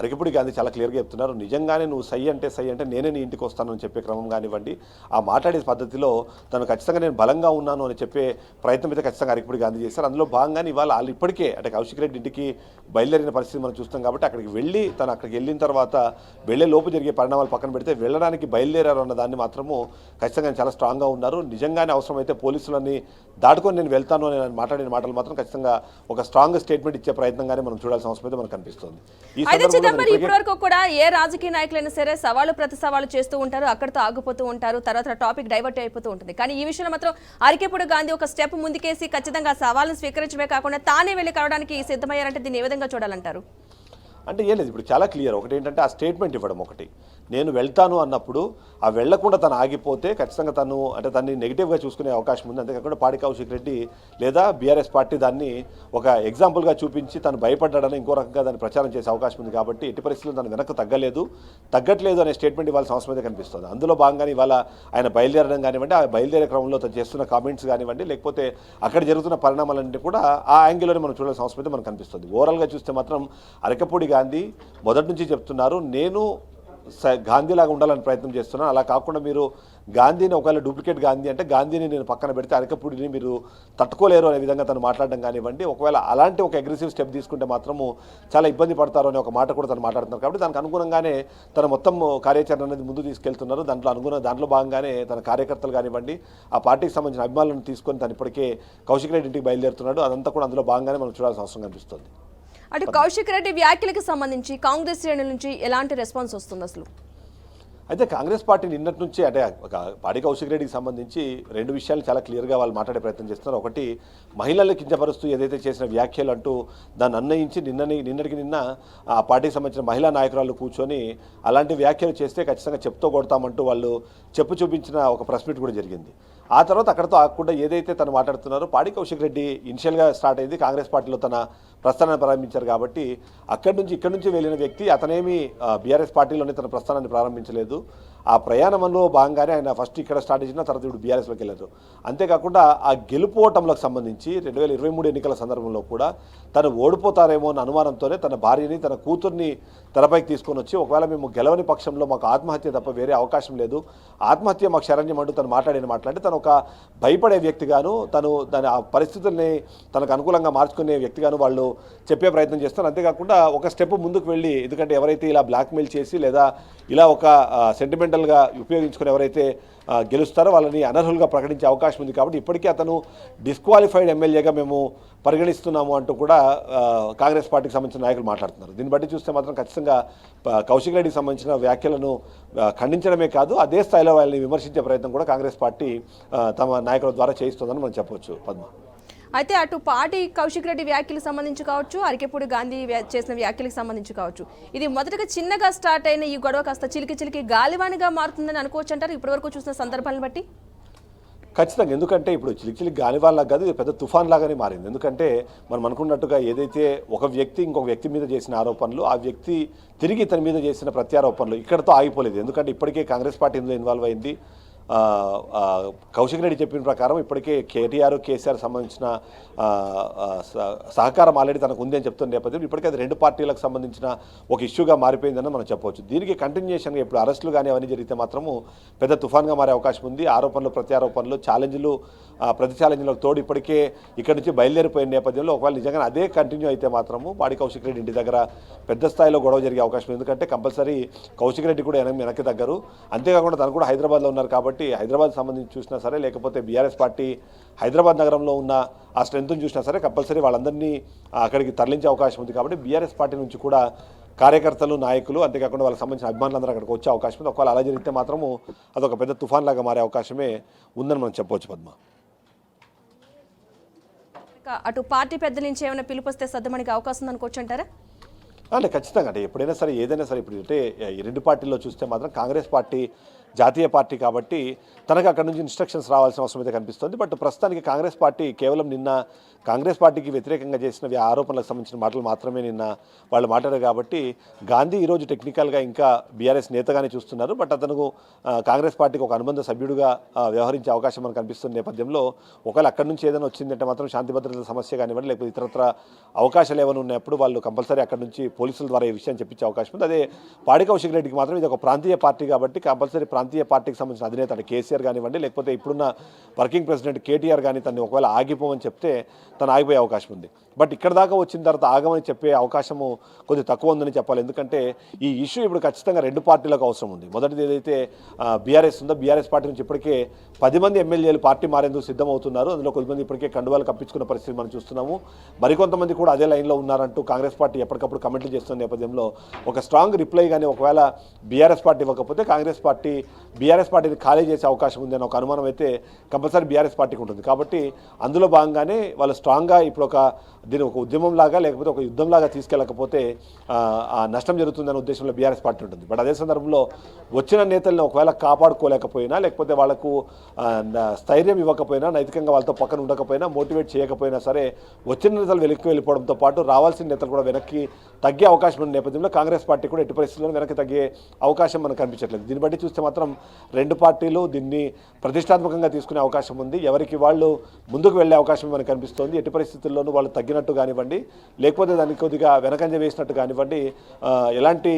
అరకెపూడి గాంధీ చాలా క్లియర్గా చెప్తున్నారు, నిజంగానే నువ్వు సై అంటే నేనే నీ ఇంటికి వస్తానని చెప్పే క్రమం కానివ్వండి, ఆ మాట్లాడే పద్ధతిలో తను ఖచ్చితంగా నేను బలంగా ఉన్నాను అని చెప్పే ప్రయత్నం అయితే ఖచ్చితంగా అరకెపూడి గాంధీ చేశారు. అందులో భాగంగానే ఇవాళ వాళ్ళు ఇప్పటికే అంటే కౌశిక్ రెడ్డి ఇంటికి బయలుదేరిన పరిస్థితి మనం చూస్తాం. కాబట్టి అక్కడికి వెళ్ళి తను అక్కడికి వెళ్ళిన తర్వాత వెళ్ళే లోపు జరిగే పరిణామాలు పక్కన పెడితే వెళ్ళడానికి బయలుదేరారు అన్న దాన్ని మాత్రము ఖచ్చితంగా చాలా స్ట్రాంగ్గా ఉన్నారు. నిజంగానే అవసరమైతే పోలీసులని దాటుకొని నేను వెళ్తాను అని మాట్లాడిన మాటలు మాత్రం ఖచ్చితంగా ఒక స్ట్రాంగ్ స్టేట్మెంట్ ఇచ్చే ప్రయత్నంగానే మనం చూడాల్సిన అవసరం అయితే మనకు కనిపిస్తుంది. ఇప్పటి వరకు కూడా ఏ రాజకీయ నాయకులైనా సరే సవాళ్ళు ప్రతి సవాళ్ళు చేస్తూ ఉంటారు, అక్కడితో ఆగిపోతూ ఉంటారు, తర్వాత టాపిక్ డైవర్ట్ అయిపోతూ ఉంటుంది. కానీ ఈ విషయంలో మాత్రం అరకెపూడి గాంధీ ఒక స్టెప్ ముందుకేసి ఖచ్చితంగా సవాళ్ళను స్వీకరించడమే కాకుండా తానే వెళ్ళి కలవడానికి సిద్ధమయ్యారంటే దీన్ని ఏ విధంగా చూడాలంటారు? అంటే ఏం లేదు, ఇప్పుడు చాలా క్లియర్. ఒకటి ఏంటంటే ఆ స్టేట్మెంట్ ఇవ్వడం, ఒకటి నేను వెళ్తాను అన్నప్పుడు ఆ వెళ్లకుండా తను ఆగిపోతే ఖచ్చితంగా తన్ని నెగిటివ్గా చూసుకునే అవకాశం ఉంది. అంతేకాకుండా పాడి కౌశిక్ రెడ్డి లేదా బీఆర్ఎస్ పార్టీ దాన్ని ఒక ఎగ్జాంపుల్గా చూపించి తను భయపడ్డాడని ఇంకో రకంగా దాన్ని ప్రచారం చేసే అవకాశం ఉంది. కాబట్టి ఎట్టి పరిస్థితుల్లో తను వెనక్కి తగ్గట్లేదు అనే స్టేట్మెంట్ ఇవ్వాల్సిన అవసరం అయితే కనిపిస్తుంది. అందులో భాగంగానే ఇవాళ ఆయన బయలుదేరడం కానివ్వండి, ఆ బయలుదేరే క్రమంలో తను చేస్తున్న కామెంట్స్ కానివ్వండి, లేకపోతే అక్కడ జరుగుతున్న పరిణామాలన్నీ కూడా ఆ యాంగిల్లోనే మనం చూడాల్సిన అవసరం అయితే మనకు కనిపిస్తుంది. ఓవరాల్గా చూస్తే మాత్రం అరకెపూడి గాంధీ మొదటి నుంచి చెప్తున్నారు, నేను గాంధీలాగా ఉండాలని ప్రయత్నం చేస్తున్నాను. అలా కాకుండా మీరు గాంధీని ఒకవేళ డూప్లికేట్ గాంధీ అంటే గాంధీని నేను పక్కన పెడితే అరకెపూడిని మీరు తట్టుకోలేరు అనే విధంగా తను మాట్లాడడం కానివ్వండి, ఒకవేళ అలాంటి ఒక అగ్రెసివ్ స్టెప్ తీసుకుంటే మాత్రము చాలా ఇబ్బంది పడతారు అనే ఒక మాట కూడా తను మాట్లాడుతున్నారు. కాబట్టి దానికి అనుగుణంగానే తన మొత్తం కార్యాచరణ అనేది ముందు తీసుకెళ్తున్నారు. దాంట్లో భాగంగానే తన కార్యకర్తలు కానివ్వండి, ఆ పార్టీకి సంబంధించిన అభిమానులను తీసుకొని తను ఇప్పటికే కౌశిక్ రెడ్డి ఇంటికి బయలుదేరుతున్నాడు. అదంతా కూడా అందులో భాగంగానే మనం చూడాల్సిన అవసరం కనిపిస్తుంది. అటు కౌశిక్ రెడ్డి వ్యాఖ్యలకు సంబంధించి కాంగ్రెస్ శ్రేణుల నుంచి ఎలాంటి రెస్పాన్స్ వస్తుంది అసలు? అయితే కాంగ్రెస్ పార్టీ నిన్నటి నుంచి అంటే పాడి కౌశిక్ రెడ్డికి సంబంధించి రెండు విషయాలు చాలా క్లియర్గా వాళ్ళు మాట్లాడే ప్రయత్నం చేస్తున్నారు. ఒకటి, మహిళలను కించపరుస్తూ ఏదైతే చేసిన వ్యాఖ్యలు అంటూ దాన్ని అన్వయించి నిన్నటికి నిన్న ఆ పార్టీకి సంబంధించిన మహిళా నాయకురాలు కూర్చొని అలాంటి వ్యాఖ్యలు చేస్తే ఖచ్చితంగా చెప్తూ కొడతామంటూ వాళ్ళు చూపించిన ఒక ప్రెస్ మీట్ కూడా జరిగింది. ఆ తర్వాత అక్కడతో ఆగకుండా ఏదైతే తను మాట్లాడుతున్నారో, పాడి కౌశిక్ రెడ్డి ఇనిషియల్గా స్టార్ట్ అయింది కాంగ్రెస్ పార్టీలో తన ప్రస్థానాన్ని ప్రారంభించారు. కాబట్టి ఇక్కడి నుంచి వెళ్ళిన వ్యక్తి అతనేమి బీఆర్ఎస్ పార్టీలోనే తన ప్రస్థానాన్ని ప్రారంభించలేదు. ఆ ప్రయాణంలో భాగంగానే ఆయన ఫస్ట్ ఇక్కడ స్టార్ట్ చేసిన తర్వాత ఇప్పుడు బీఆర్ఎస్లోకి వెళ్ళారు. అంతేకాకుండా ఆ గెలుపోవటంలకు సంబంధించి 2023 ఎన్నికల సందర్భంలో కూడా తను ఓడిపోతారేమో అన్న అనుమానంతోనే తన భార్యని తన కూతుర్ని తెరపైకి తీసుకొని వచ్చి ఒకవేళ మేము గెలవని పక్షంలో మాకు ఆత్మహత్య తప్ప వేరే అవకాశం లేదు, ఆత్మహత్య మాకు శరణ్యం అంటూ తను మాట్లాడి తను ఒక భయపడే వ్యక్తిగాను తను దాని ఆ పరిస్థితుల్ని తనకు అనుకూలంగా మార్చుకునే వ్యక్తిగాను వాళ్ళు చెప్పే ప్రయత్నం చేస్తారు. అంతేకాకుండా ఒక స్టెప్ ముందుకు వెళ్ళి, ఎందుకంటే ఎవరైతే ఇలా బ్లాక్మెయిల్ చేసి లేదా ఇలా ఒక సెంటిమెంటల్గా ఉపయోగించుకుని ఎవరైతే గెలుస్తారో వాళ్ళని అనర్హులుగా ప్రకటించే అవకాశం ఉంది. కాబట్టి ఇప్పటికీ అతను డిస్క్వాలిఫైడ్ ఎమ్మెల్యేగా మేము పరిగణిస్తున్నాము అంటూ కూడా కాంగ్రెస్ పార్టీకి సంబంధించిన నాయకులు మాట్లాడుతున్నారు. దీన్ని బట్టి చూస్తే మాత్రం ఖచ్చితంగా కౌశిక్ రెడ్డికి సంబంధించిన వ్యాఖ్యలను ఖండించడమే కాదు అదే స్థాయిలో వాళ్ళని విమర్శించే ప్రయత్నం కూడా కాంగ్రెస్ పార్టీ తమ నాయకుల ద్వారా చేయిస్తుందని మనం చెప్పవచ్చు. పద్మ, అయితే అటు పార్టీ కౌశిక్ రెడ్డి వ్యాఖ్యలకు సంబంధించి కావచ్చు, అరికెపూడి గాంధీ చేసిన వ్యాఖ్యలకు సంబంధించి కావచ్చు, ఇది మొదటగా చిన్నగా స్టార్ట్ అయిన ఈ గొడవ కాస్త చిలికి గాలివానిగా మారుతుందని అనుకోవచ్చు అంటారు ఇప్పటివరకు చూసిన సందర్భాలను బట్టి? ఖచ్చితంగా. ఎందుకంటే ఇప్పుడు చిలికి గాలి వాళ్ళ కాదు, ఇది పెద్ద తుఫాన్ లాగానే మారింది. ఎందుకంటే మనం అనుకున్నట్టుగా ఏదైతే ఒక వ్యక్తి ఇంకొక వ్యక్తి మీద చేసిన ఆరోపణలు, ఆ వ్యక్తి తిరిగి ఇతని మీద చేసిన ప్రత్యారోపణలు ఇక్కడతో ఆగిపోలేదు. ఎందుకంటే ఇప్పటికే కాంగ్రెస్ పార్టీ ఇందులో ఇన్వాల్వ్ అయింది. కౌశిక్ రెడ్డి చెప్పిన ప్రకారం ఇప్పటికే కేటీఆర్ కేసీఆర్ సంబంధించిన సహకారం ఆల్రెడీ తనకు ఉంది అని చెప్తున్న నేపథ్యంలో ఇప్పటికే అది రెండు పార్టీలకు సంబంధించిన ఒక ఇష్యూగా మారిపోయిందని మనం చెప్పవచ్చు. దీనికి కంటిన్యూషన్గా ఇప్పుడు అరెస్టులు కానీ అవన్నీ జరిగితే మాత్రము పెద్ద తుఫాన్గా మారే అవకాశం ఉంది. ఆరోపణలు ప్రత్యారోపణలు ఛాలెంజ్లు ప్రతి ఛాలెంజ్లకు తోడు ఇప్పటికే ఇక్కడ నుంచి బయలుదేరిపోయిన నేపథ్యంలో ఒకవేళ నిజంగా అదే కంటిన్యూ అయితే మాత్రము పాడి కౌశిక్ రెడ్డి ఇంటి దగ్గర పెద్ద స్థాయిలో గొడవ జరిగే అవకాశం. ఎందుకంటే కంపల్సరీ కౌశిక్ రెడ్డి కూడా వెనక్కి దగ్గరు, అంతేకాకుండా తను కూడా హైదరాబాద్లో ఉన్నారు కాబట్టి హైదరాబాద్ సంబంధించి చూసినా సరే లేకపోతే బీఆర్ఎస్ పార్టీ హైదరాబాద్ నగరంలో ఉన్న ఆ స్ట్రెంత్ను చూసినా సరే కంపల్సరీ వాళ్ళందరినీ అక్కడికి తరలించే అవకాశం ఉంది. కాబట్టి బీఆర్ఎస్ పార్టీ నుంచి కూడా కార్యకర్తలు నాయకులు అంతేకాకుండా వాళ్ళకి సంబంధించిన అభిమానులందరూ అక్కడికి వచ్చే అవకాశం ఉంది. ఒకవేళ అలా జరిగితే మాత్రము అదొక పెద్ద తుఫాన్ లాగా మారే అవకాశమే ఉందని మనం చెప్పవచ్చు. పద్మ, అటు పార్టీ పెద్దల నుంచి ఏమైనా పిలుపుస్తే సర్దుమణికి అవకాశం ఉందనుకోవచ్చు అంటారా? అంటే ఖచ్చితంగా. అంటే ఎప్పుడైనా సరే ఏదైనా సరే ఇప్పుడు అంటే ఈ రెండు పార్టీల్లో చూస్తే మాత్రం కాంగ్రెస్ పార్టీ జాతీయ పార్టీ కాబట్టి తనకు అక్కడ నుంచి ఇన్స్ట్రక్షన్స్ రావాల్సిన అవసరం అయితే కనిపిస్తుంది. బట్ ప్రస్తుతానికి కాంగ్రెస్ పార్టీ కేవలం నిన్న కాంగ్రెస్ పార్టీకి వ్యతిరేకంగా చేసిన ఆరోపణలకు సంబంధించిన మాటలు మాత్రమే నిన్న వాళ్ళు మాట్లాడారు. కాబట్టి గాంధీ ఈరోజు టెక్నికల్గా ఇంకా బీఆర్ఎస్ నేతగానే చూస్తున్నారు. బట్ అతను కాంగ్రెస్ పార్టీకి ఒక అనుబంధ సభ్యుడిగా వ్యవహరించే అవకాశం మనకు కనిపిస్తున్న నేపథ్యంలో ఒకవేళ అక్కడి నుంచి ఏదైనా వచ్చిందంటే మాత్రం శాంతి భద్రతల సమస్య కానివ్వండి లేకపోతే ఇతరత్ర అవకాశాలు ఏమైనా ఉన్నప్పుడు వాళ్ళు కంపల్సరీ అక్కడి నుంచి పోలీసుల ద్వారా ఈ విషయాన్ని చెప్పించే అవకాశం ఉంది. అదే పాడి కౌశిక్ రెడ్డికి మాత్రం ఇది ఒక ప్రాంతీయ పార్టీ కాబట్టి కంపల్సరీ ప్రాంతీయ పార్టీకి సంబంధించిన అధినేత కేసీఆర్ కానివ్వండి లేకపోతే ఇప్పుడున్న వర్కింగ్ ప్రెసిడెంట్ కేటీఆర్ కానీ తను ఒకవేళ ఆగిపోమని చెప్తే తను ఆగిపోయే అవకాశం ఉంది. బట్ ఇక్కడ దాకా వచ్చిన తర్వాత ఆగమని చెప్పే అవకాశము కొద్దిగా తక్కువ ఉందని చెప్పాలి. ఎందుకంటే ఈ ఇష్యూ ఇప్పుడు ఖచ్చితంగా రెండు పార్టీలకు అవసరం ఉంది. మొదటిది ఏదైతే బీఆర్ఎస్ ఉందో బీఆర్ఎస్ పార్టీ నుంచి ఇప్పటికే 10 మంది ఎమ్మెల్యేలు పార్టీ మారేందుకు సిద్ధమవుతున్నారు. అందులో కొద్దిమంది ఇప్పటికే కండువాలు కప్పించుకున్న పరిస్థితి మనం చూస్తున్నాము. మరికొంతమంది కూడా అదే లైన్లో ఉన్నారంటూ కాంగ్రెస్ పార్టీ ఎప్పటికప్పుడు కమెంట్లు చేస్తున్న నేపథ్యంలో ఒక స్ట్రాంగ్ రిప్లై కానీ ఒకవేళ బీఆర్ఎస్ పార్టీ ఇవ్వకపోతే కాంగ్రెస్ పార్టీ బీఆర్ఎస్ పార్టీని ఖాళీ చేసే అవకాశం ఉంది అని ఒక అనుమానం అయితే కంపల్సరీ బీఆర్ఎస్ పార్టీకి ఉంటుంది. కాబట్టి అందులో భాగంగానే వాళ్ళు స్ట్రాంగ్గా ఇప్పుడు దీని ఒక ఉద్యమంలాగా లేకపోతే ఒక యుద్ధంలాగా తీసుకెళ్ళకపోతే నష్టం జరుగుతుందనే ఉద్దేశంలో బీఆర్ఎస్ పార్టీ ఉంటుంది. బట్ అదే సందర్భంలో వచ్చిన నేతల్ని ఒకవేళ కాపాడుకోలేకపోయినా లేకపోతే వాళ్ళకు స్థైర్యం ఇవ్వకపోయినా నైతికంగా వాళ్ళతో పక్కన ఉండకపోయినా మోటివేట్ చేయకపోయినా సరే వచ్చిన నేతలు వెనక్కి వెళ్ళిపోవడంతో పాటు రావాల్సిన నేతలు కూడా వెనక్కి తగ్గే అవకాశం ఉన్న నేపథ్యంలో కాంగ్రెస్ పార్టీ కూడా ఎట్టి పరిస్థితుల్లో వెనక్కి తగ్గే అవకాశం మనకు కనిపించట్లేదు. దీన్ని బట్టి చూస్తే మాత్రం రెండు పార్టీలు దీన్ని ప్రతిష్టాత్మకంగా తీసుకునే అవకాశం ఉంది. ఎవరికి వాళ్ళు ముందుకు వెళ్ళే అవకాశం మనకు కనిపిస్తోంది. ఎట్టి పరిస్థితుల్లోనూ వాళ్ళు తగ్గినట్టు కానివ్వండి లేకపోతే దానికి కొద్దిగా వెనకంజ వేసినట్టు కానివ్వండి ఎలాంటి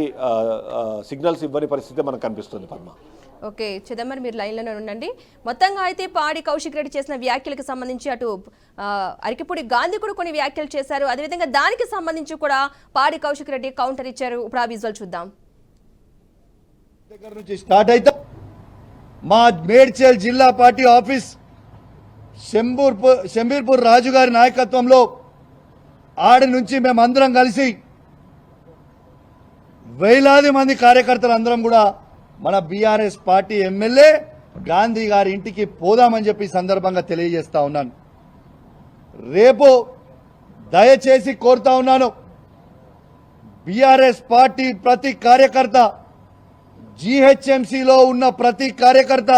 సిగ్నల్స్ ఇవ్వని పరిస్థితి మనకు కనిపిస్తుంది. పద్మ, ఓకే చిదంబరం మీరు లైన్లోనే ఉండండి. మొత్తంగా అయితే పాడి కౌశిక్ రెడ్డి చేసిన వ్యాఖ్యలకు సంబంధించి అటు అరికెపూడి గాంధీ కూడా కొన్ని వ్యాఖ్యలు చేశారు. అదేవిధంగా దానికి సంబంధించి కూడా పాడి కౌశిక్ రెడ్డి కౌంటర్ ఇచ్చారు. ఇప్పుడు ఆ విజువల్ చూద్దాం. దగ్గర నుంచి స్టార్ట్ అయితే మా మేడ్చల్ జిల్లా పార్టీ ఆఫీస్ శంబీర్పూర్ రాజు గారి నాయకత్వంలో ఆడి నుంచి మేమందరం కలిసి వేలాది మంది కార్యకర్తలు అందరం కూడా మన బీఆర్ఎస్ పార్టీ ఎమ్మెల్యే గాంధీ గారి ఇంటికి పోదామని చెప్పి సందర్భంగా తెలియజేస్తా ఉన్నాను. రేపు దయచేసి కోరుతా ఉన్నాను, బీఆర్ఎస్ పార్టీ ప్రతి కార్యకర్త జీహెచ్ఎంసీలో ఉన్న ప్రతి కార్యకర్త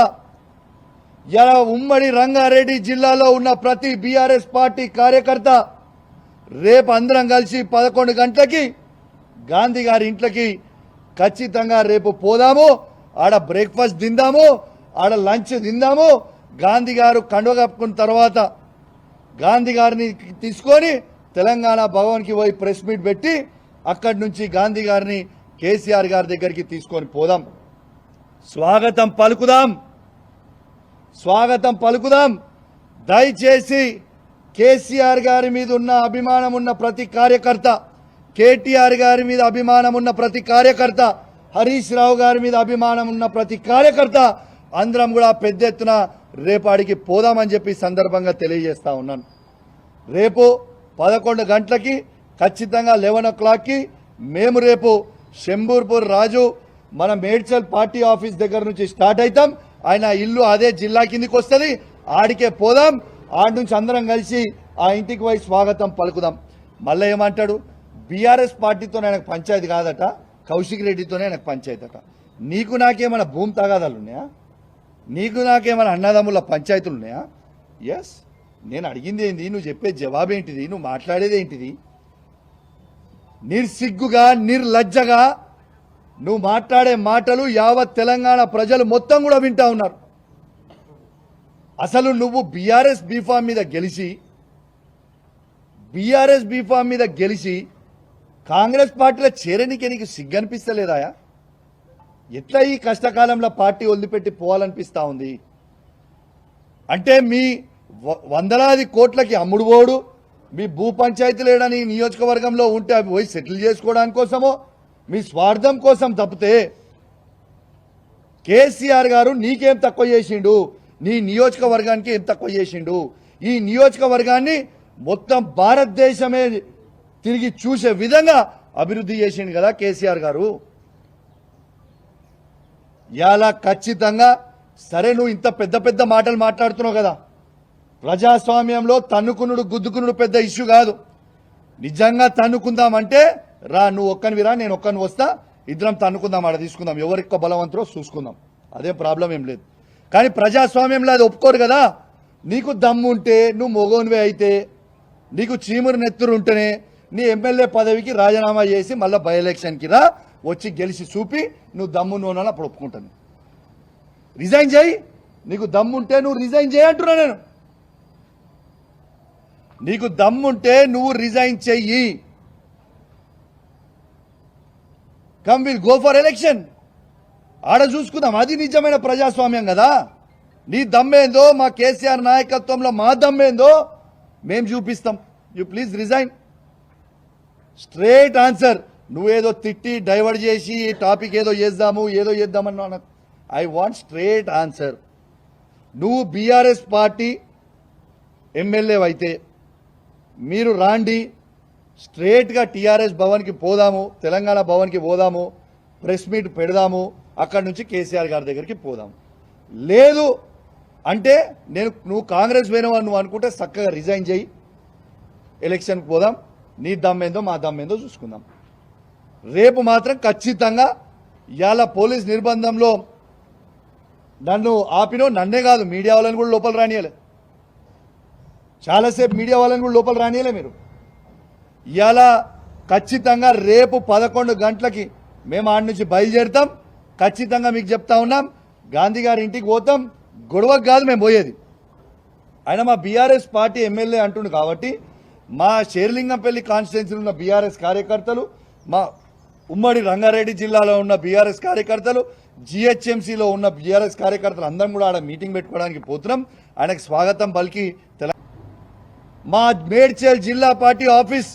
ఇలా ఉమ్మడి రంగారెడ్డి జిల్లాలో ఉన్న ప్రతి బీఆర్ఎస్ పార్టీ కార్యకర్త రేపు అందరం కలిసి 11 గంటలకి గాంధీ గారి ఇంట్లోకి ఖచ్చితంగా రేపు పోదాము. ఆడ బ్రేక్ఫాస్ట్ తిందాము, ఆడ లంచ్ తిందాము. గాంధీ గారు కండువ కప్పుకున్న తర్వాత గాంధీ గారిని తీసుకొని తెలంగాణ భవన్కి పోయి ప్రెస్ మీట్ పెట్టి అక్కడి నుంచి గాంధీ గారిని కేసీఆర్ గారి దగ్గరికి తీసుకొని పోదాం. స్వాగతం పలుకుదాం, స్వాగతం పలుకుదాం. దయచేసి కేసీఆర్ గారి మీద ఉన్న అభిమానం ఉన్న ప్రతి కార్యకర్త, కేటీఆర్ గారి మీద అభిమానం ఉన్న ప్రతి కార్యకర్త, హరీష్ రావు గారి మీద అభిమానం ఉన్న ప్రతి కార్యకర్త అందరం కూడా పెద్ద ఎత్తున రేపాడికి పోదామని చెప్పి సందర్భంగా తెలియజేస్తా ఉన్నాను. రేపు 11 గంటలకి ఖచ్చితంగా 11 o'clockకి మేము రేపు శంబూర్పూర్ రాజు మన మేడ్చల్ పార్టీ ఆఫీస్ దగ్గర నుంచి స్టార్ట్ అవుతాం. ఆయన ఇల్లు అదే జిల్లా కిందికి వస్తుంది, ఆడికే పోదాం. ఆడి నుంచి అందరం కలిసి ఆ ఇంటికి పోయి స్వాగతం పలుకుదాం. మళ్ళీ ఏమంటాడు, బీఆర్ఎస్ పార్టీతోనే ఆయనకు పంచాయతీ కాదట, కౌశిక్ రెడ్డితోనే ఆయనకు పంచాయతీ అట. నీకు నాకేమైనా భూమి తగాదాలు ఉన్నాయా? నీకు నాకేమైనా అన్నదమ్ముల పంచాయతీలు ఉన్నాయా? ఎస్, నేను అడిగింది ఏంది, నువ్వు చెప్పే జవాబేంటిది, నువ్వు మాట్లాడేది ఏంటిది? నిర్సిగ్గుగా నిర్లజ్జగా నువ్వు మాట్లాడే మాటలు యావత్ తెలంగాణ ప్రజలు మొత్తం కూడా వింటా ఉన్నారు. అసలు నువ్వు బీఆర్ఎస్ బీఫామ్ మీద గెలిచి కాంగ్రెస్ పార్టీలో చేరనికి నీకు సిగ్గనిపిస్తలేదాయా? ఎట్లా ఈ కష్టకాలంలో పార్టీ వదిలిపెట్టి పోవాలనిపిస్తా ఉంది? అంటే మీ వందలాది కోట్లకి అమ్ముడు పోడు, మీ భూ పంచాయతీలు ఏడని నియోజకవర్గంలో ఉంటే అవి పోయి సెటిల్ చేసుకోవడానికి కోసమో మీ స్వార్థం కోసం తప్పితే కేసీఆర్ గారు నీకేం తక్కువ చేసిండు, నీ నియోజకవర్గానికి ఏం తక్కువ చేసిండు? ఈ నియోజకవర్గాన్ని మొత్తం భారతదేశమే తిరిగి చూసే విధంగా అభివృద్ధి చేసిండు కదా కేసీఆర్ గారు. ఇలా ఖచ్చితంగా సరే, నువ్వు ఇంత పెద్ద పెద్ద మాటలు మాట్లాడుతున్నావు కదా, ప్రజాస్వామ్యంలో తన్నుకునుడు గుద్దుకునుడు పెద్ద ఇష్యూ కాదు. నిజంగా తన్నుకుందామంటే రా, నువ్వు ఒక్కనివిరా, నేను ఒక్కని వస్తా, ఇద్దరం తన్నుకుందాం, ఆడ తీసుకుందాం, ఎవరికి బలవంతులో చూసుకుందాం, అదే ప్రాబ్లం ఏం లేదు. కానీ ప్రజాస్వామ్యంలో అది ఒప్పుకోరు కదా. నీకు దమ్ము ఉంటే, నువ్వు మొగోనివే అయితే, నీకు చీమురు నెత్తురు ఉంటేనే నీ ఎమ్మెల్యే పదవికి రాజీనామా చేసి మళ్ళీ బై ఎలక్షన్కి రా, వచ్చి గెలిచి చూపి నువ్వు దమ్ము నూనె అప్పుడు ఒప్పుకుంటాను. రిజైన్ చేయి, నీకు దమ్ముంటే నువ్వు రిజైన్ చేయి అంటున్నా నేను. నీకు దమ్ముంటే నువ్వు రిజైన్ చెయ్యి. Come will go for election, ఆడ చూసుకుందాం. అది నిజమైన ప్రజాస్వామ్యం కదా. నీ దమ్మేందో, మా కేసీఆర్ నాయకత్వంలో మా దమ్మేందో మేము చూపిస్తాం. You please resign. Straight answer. నువ్వేదో తిట్టి డైవర్ట్ చేసి ఈ టాపిక్ ఏదో చేద్దామన్నా, ఐ వాంట్ స్ట్రేట్ ఆన్సర్. నువ్వు బీఆర్ఎస్ పార్టీ ఎమ్మెల్యే అయితే మీరు రాండి, స్ట్రేట్గా టీఆర్ఎస్ భవన్కి పోదాము, తెలంగాణ భవన్కి పోదాము, ప్రెస్ మీట్ పెడదాము, అక్కడి నుంచి కేసీఆర్ గారి దగ్గరికి పోదాము. లేదు అంటే నువ్వు కాంగ్రెస్ పోయినవని నువ్వు అనుకుంటే చక్కగా రిజైన్ చేయి, ఎలక్షన్కి పోదాం, నీ దమ్మేందో మా దమ్మేందో చూసుకుందాం. రేపు మాత్రం ఖచ్చితంగా ఇవాళ పోలీస్ నిర్బంధంలో నన్ను ఆపినో, నన్నే కాదు మీడియా వాళ్ళని కూడా లోపల రానియలే, చాలాసేపు మీడియా వాళ్ళని కూడా లోపల రానియలే మీరు. ఇవాళ ఖచ్చితంగా రేపు 11 గంటలకి మేము ఆడి నుంచి బయలుదేరుతాం. ఖచ్చితంగా మీకు చెప్తా ఉన్నాం, గాంధీ గారి ఇంటికి పోతాం. గొడవకు కాదు మేము పోయేది. ఆయన మా బీఆర్ఎస్ పార్టీ ఎమ్మెల్యే అంటుండు కాబట్టి మా షేర్లింగంపల్లి కాన్స్టిట్యున్సీలో ఉన్న బీఆర్ఎస్ కార్యకర్తలు, మా ఉమ్మడి రంగారెడ్డి జిల్లాలో ఉన్న బీఆర్ఎస్ కార్యకర్తలు, జిహెచ్ఎంసీలో ఉన్న బీఆర్ఎస్ కార్యకర్తలు అందరం కూడా ఆడ మీటింగ్ పెట్టుకోవడానికి పోతున్నాం. ఆయనకు స్వాగతం పలికి మా మేడ్చల్ జిల్లా పార్టీ ఆఫీస్